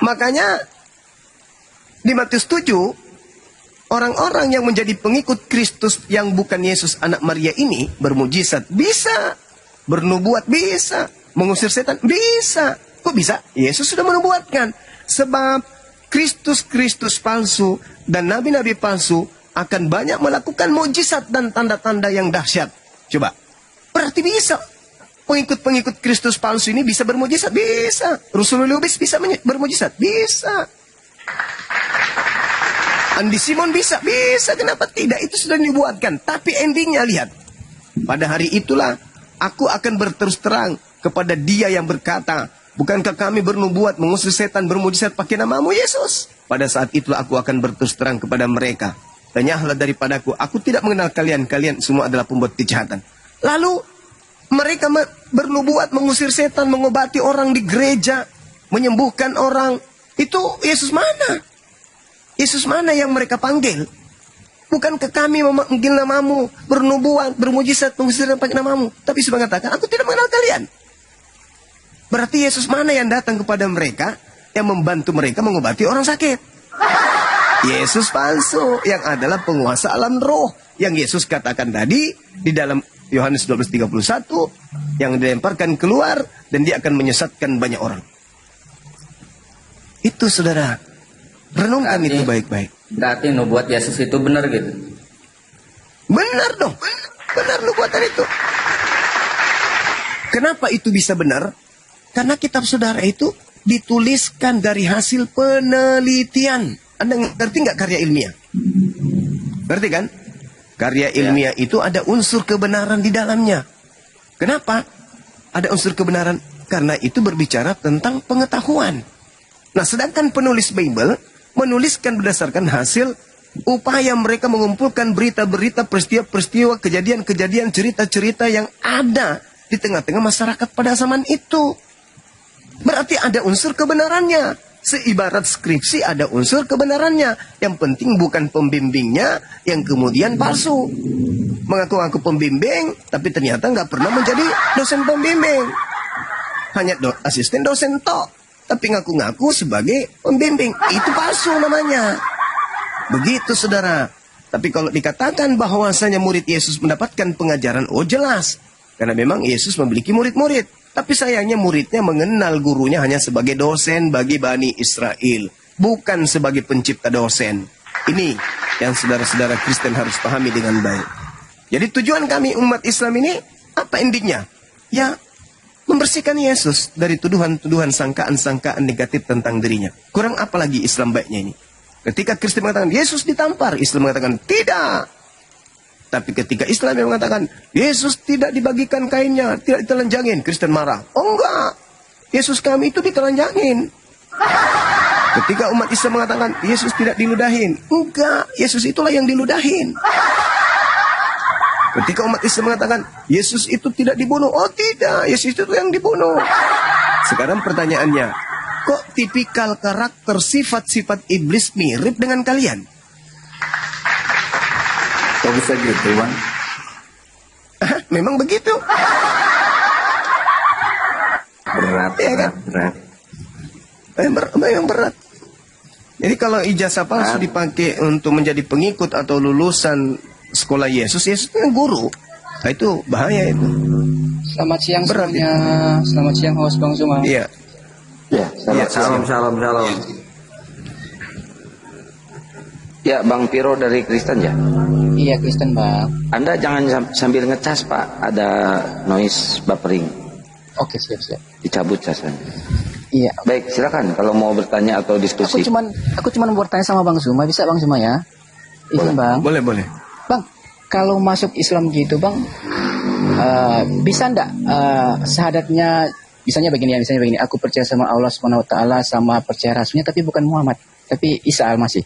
Makanya di Matius 7, orang-orang yang menjadi pengikut Kristus yang bukan Yesus anak Maria ini bermujizat bisa, bernubuat bisa, mengusir setan bisa. Kok bisa? Yesus sudah menubuatkan. Sebab Kristus palsu dan nabi-nabi palsu akan banyak melakukan mujizat dan tanda-tanda yang dahsyat. Coba. Berarti bisa. Pengikut-pengikut Kristus palsu ini bisa bermujizat? Bisa. Rasul Lubis bisa bermujizat? Bisa. Andi Simon bisa? Bisa. Kenapa tidak? Itu sudah dibuatkan. Tapi endingnya lihat. Pada hari itulah aku akan berterus terang kepada dia yang berkata, bukankah kami bernubuat mengusir setan bermujizat pakai namamu Yesus? Pada saat itulah aku akan berterus terang kepada mereka. Tanyahlah daripadaku, aku tidak mengenal kalian. Kalian semua adalah pembuat kejahatan. Lalu mereka bernubuat mengusir setan, mengobati orang di gereja, menyembuhkan orang. Itu Yesus mana? Yesus mana yang mereka panggil? Bukankah kami memanggil namamu, bernubuat, bermujizat, mengusir pakai namamu? Tapi Yesus mengatakan, aku tidak mengenal kalian. Berarti Yesus mana yang datang kepada mereka, yang membantu mereka mengobati orang sakit? Yesus palsu, yang adalah penguasa alam roh. Yang Yesus katakan tadi, di dalam Yohanes 12:31, yang dilemparkan keluar, dan dia akan menyesatkan banyak orang. Itu saudara. Renungkan Berarti, itu baik-baik. Berarti nubuat Yesus itu benar gitu? Benar dong. Benar nubuatan itu. Kenapa itu bisa benar? Karena kitab saudara itu dituliskan dari hasil penelitian. Anda ngerti nggak karya ilmiah? Ngerti kan? Karya ilmiah itu ada unsur kebenaran di dalamnya. Kenapa? Ada unsur kebenaran. Karena itu berbicara tentang pengetahuan. Nah, sedangkan penulis Bible menuliskan berdasarkan hasil upaya mereka mengumpulkan berita-berita, peristiwa-peristiwa, kejadian-kejadian, cerita-cerita yang ada di tengah-tengah masyarakat pada zaman itu. Berarti ada unsur kebenarannya. Seibarat skripsi ada unsur kebenarannya. Yang penting bukan pembimbingnya yang kemudian palsu. Mengaku-ngaku pembimbing, tapi ternyata nggak pernah menjadi dosen pembimbing. Hanya asisten dosen tok. Tapi ngaku-ngaku sebagai pembimbing. Itu palsu namanya. Begitu saudara. Tapi kalau dikatakan bahwasanya murid Yesus mendapatkan pengajaran, oh jelas. Karena memang Yesus memiliki murid-murid. Tapi sayangnya muridnya mengenal gurunya hanya sebagai dosen bagi Bani Israel. Bukan sebagai pencipta dosen. Ini yang saudara-saudara Kristen harus pahami dengan baik. Jadi tujuan kami umat Islam ini, apa endingnya? Ya, membersihkan Yesus dari tuduhan-tuduhan, sangkaan-sangkaan negatif tentang dirinya. Kurang apa lagi Islam baiknya ini? Ketika Kristen mengatakan Yesus ditampar, Islam mengatakan tidak. Tapi ketika Islam yang mengatakan Yesus tidak dibagikan kainnya, tidak ditelanjangin, Kristen marah. Oh enggak, Yesus kami itu ditelanjangin. Ketika umat Islam mengatakan Yesus tidak diludahin, enggak, Yesus itulah yang diludahin. Ketika umat Islam mengatakan Yesus itu tidak dibunuh, oh tidak, Yesus itu yang dibunuh. Sekarang pertanyaannya, kok tipikal karakter sifat-sifat iblis mirip dengan kalian? Kok bisa gitu, Bang? Memang begitu. Berat, Ya kan? berat. Memang berat. Jadi kalau ijazah palsu dipakai untuk menjadi pengikut atau lulusan sekolah Yesus, Yesus itu guru. Nah, itu bahaya itu. Selamat siang Berat, semuanya. Selamat siang host Bang Zuma. Iya. Ya, salam. Ya, Bang Piro dari Kristen ya. Iya Kristen Bang. Anda jangan sambil ngecas Pak, ada noise buffering. Oke siap. Dicabut casan. Iya. Baik, silakan kalau mau bertanya atau diskusi. Aku cuman mau bertanya sama Bang Zuma, bisa Bang Zuma ya? Izin Bang. Boleh. Bang, kalau masuk Islam gitu Bang, bisa ndak syahadatnya misalnya begini, aku percaya sama Allah Subhanahu wa taala, sama percaya rasulnya tapi bukan Muhammad, tapi Isa Al-Masih.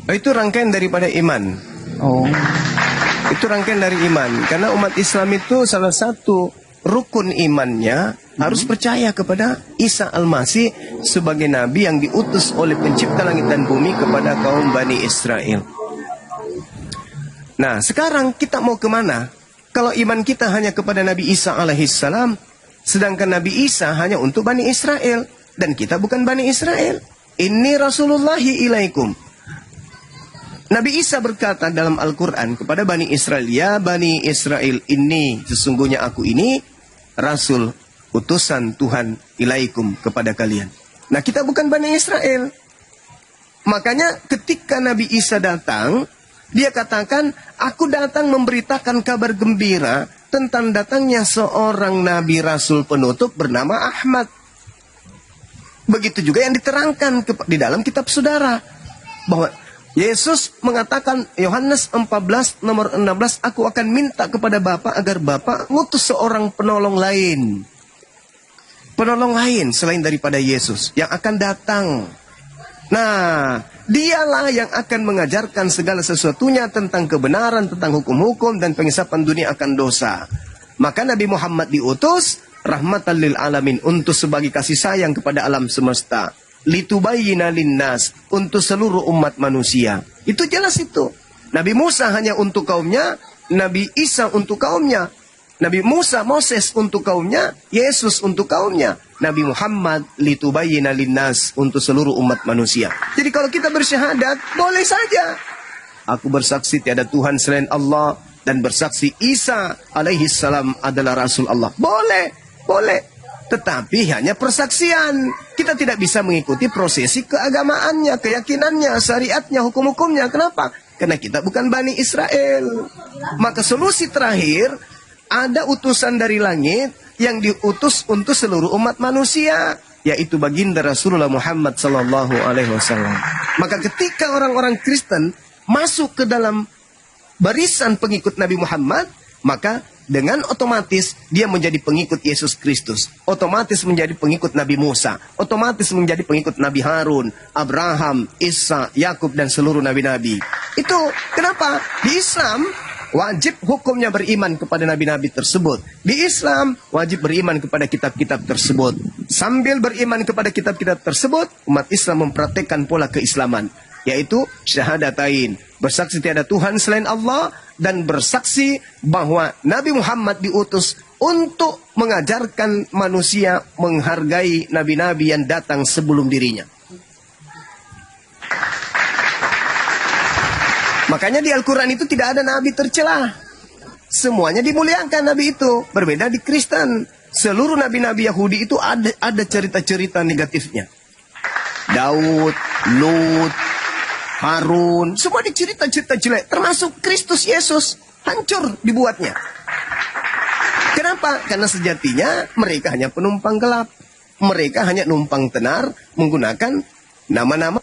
Itu rangkaian daripada iman. Oh. Itu rangkaian dari iman. Karena umat Islam itu salah satu rukun imannya harus percaya kepada Isa Al-Masih sebagai nabi yang diutus oleh pencipta langit dan bumi kepada kaum Bani Israel. Nah, sekarang kita mau kemana? Kalau iman kita hanya kepada Nabi Isa alaihissalam, sedangkan Nabi Isa hanya untuk Bani Israel, dan kita bukan Bani Israel. Inni Rasulullahi ilaikum. Nabi Isa berkata dalam Al-Quran kepada Bani Israel, ya Bani Israel, ini sesungguhnya aku ini Rasul utusan Tuhan ilaikum kepada kalian. Nah, kita bukan Bani Israel. Makanya ketika Nabi Isa datang, dia katakan, aku datang memberitakan kabar gembira tentang datangnya seorang Nabi Rasul penutup bernama Ahmad. Begitu juga yang diterangkan di dalam kitab saudara. Bahwa Yesus mengatakan, Yohanes 14 nomor 16, aku akan minta kepada Bapa agar Bapa ngutus seorang penolong lain. Penolong lain selain daripada Yesus yang akan datang. Nah, dialah yang akan mengajarkan segala sesuatunya tentang kebenaran, tentang hukum-hukum dan pengisapan dunia akan dosa. Maka Nabi Muhammad diutus rahmatan lil alamin, untuk sebagai kasih sayang kepada alam semesta. Litubayyina linnas, untuk seluruh umat manusia. Itu jelas itu. Nabi Musa hanya untuk kaumnya, Nabi Isa untuk kaumnya. Nabi Musa, Moses untuk kaumnya, Yesus untuk kaumnya. Nabi Muhammad litubayyina linnas, untuk seluruh umat manusia. Jadi kalau kita bersyahadat, boleh saja. Aku bersaksi tiada Tuhan selain Allah, dan bersaksi Isa alaihi salam adalah Rasul Allah. Boleh. Tetapi hanya persaksian. Kita tidak bisa mengikuti prosesi keagamaannya, keyakinannya, syariatnya, hukum-hukumnya. Kenapa? Karena kita bukan Bani Israel. Maka solusi terakhir, ada utusan dari langit yang diutus untuk seluruh umat manusia, yaitu baginda Rasulullah Muhammad sallallahu alaihi wasallam. Maka ketika orang-orang Kristen masuk ke dalam barisan pengikut Nabi Muhammad, maka dengan otomatis dia menjadi pengikut Yesus Kristus, otomatis menjadi pengikut Nabi Musa, otomatis menjadi pengikut Nabi Harun, Abraham, Isa, Yakub dan seluruh nabi-nabi. Itu kenapa di Islam wajib hukumnya beriman kepada nabi-nabi tersebut. Di Islam wajib beriman kepada kitab-kitab tersebut. Sambil beriman kepada kitab-kitab tersebut, umat Islam mempraktekkan pola keislaman, yaitu syahadatain, bersaksi tiada Tuhan selain Allah, dan bersaksi bahwa Nabi Muhammad diutus untuk mengajarkan manusia menghargai nabi-nabi yang datang sebelum dirinya. Makanya di Al-Quran itu tidak ada nabi tercela. Semuanya dimuliakan nabi itu. Berbeda di Kristen. Seluruh nabi-nabi Yahudi itu ada cerita-cerita negatifnya. Daud, Lut, Harun, semua dicerita-cerita jelek. Termasuk Kristus Yesus. Hancur dibuatnya. Kenapa? Karena sejatinya mereka hanya penumpang gelap. Mereka hanya numpang tenar menggunakan nama-nama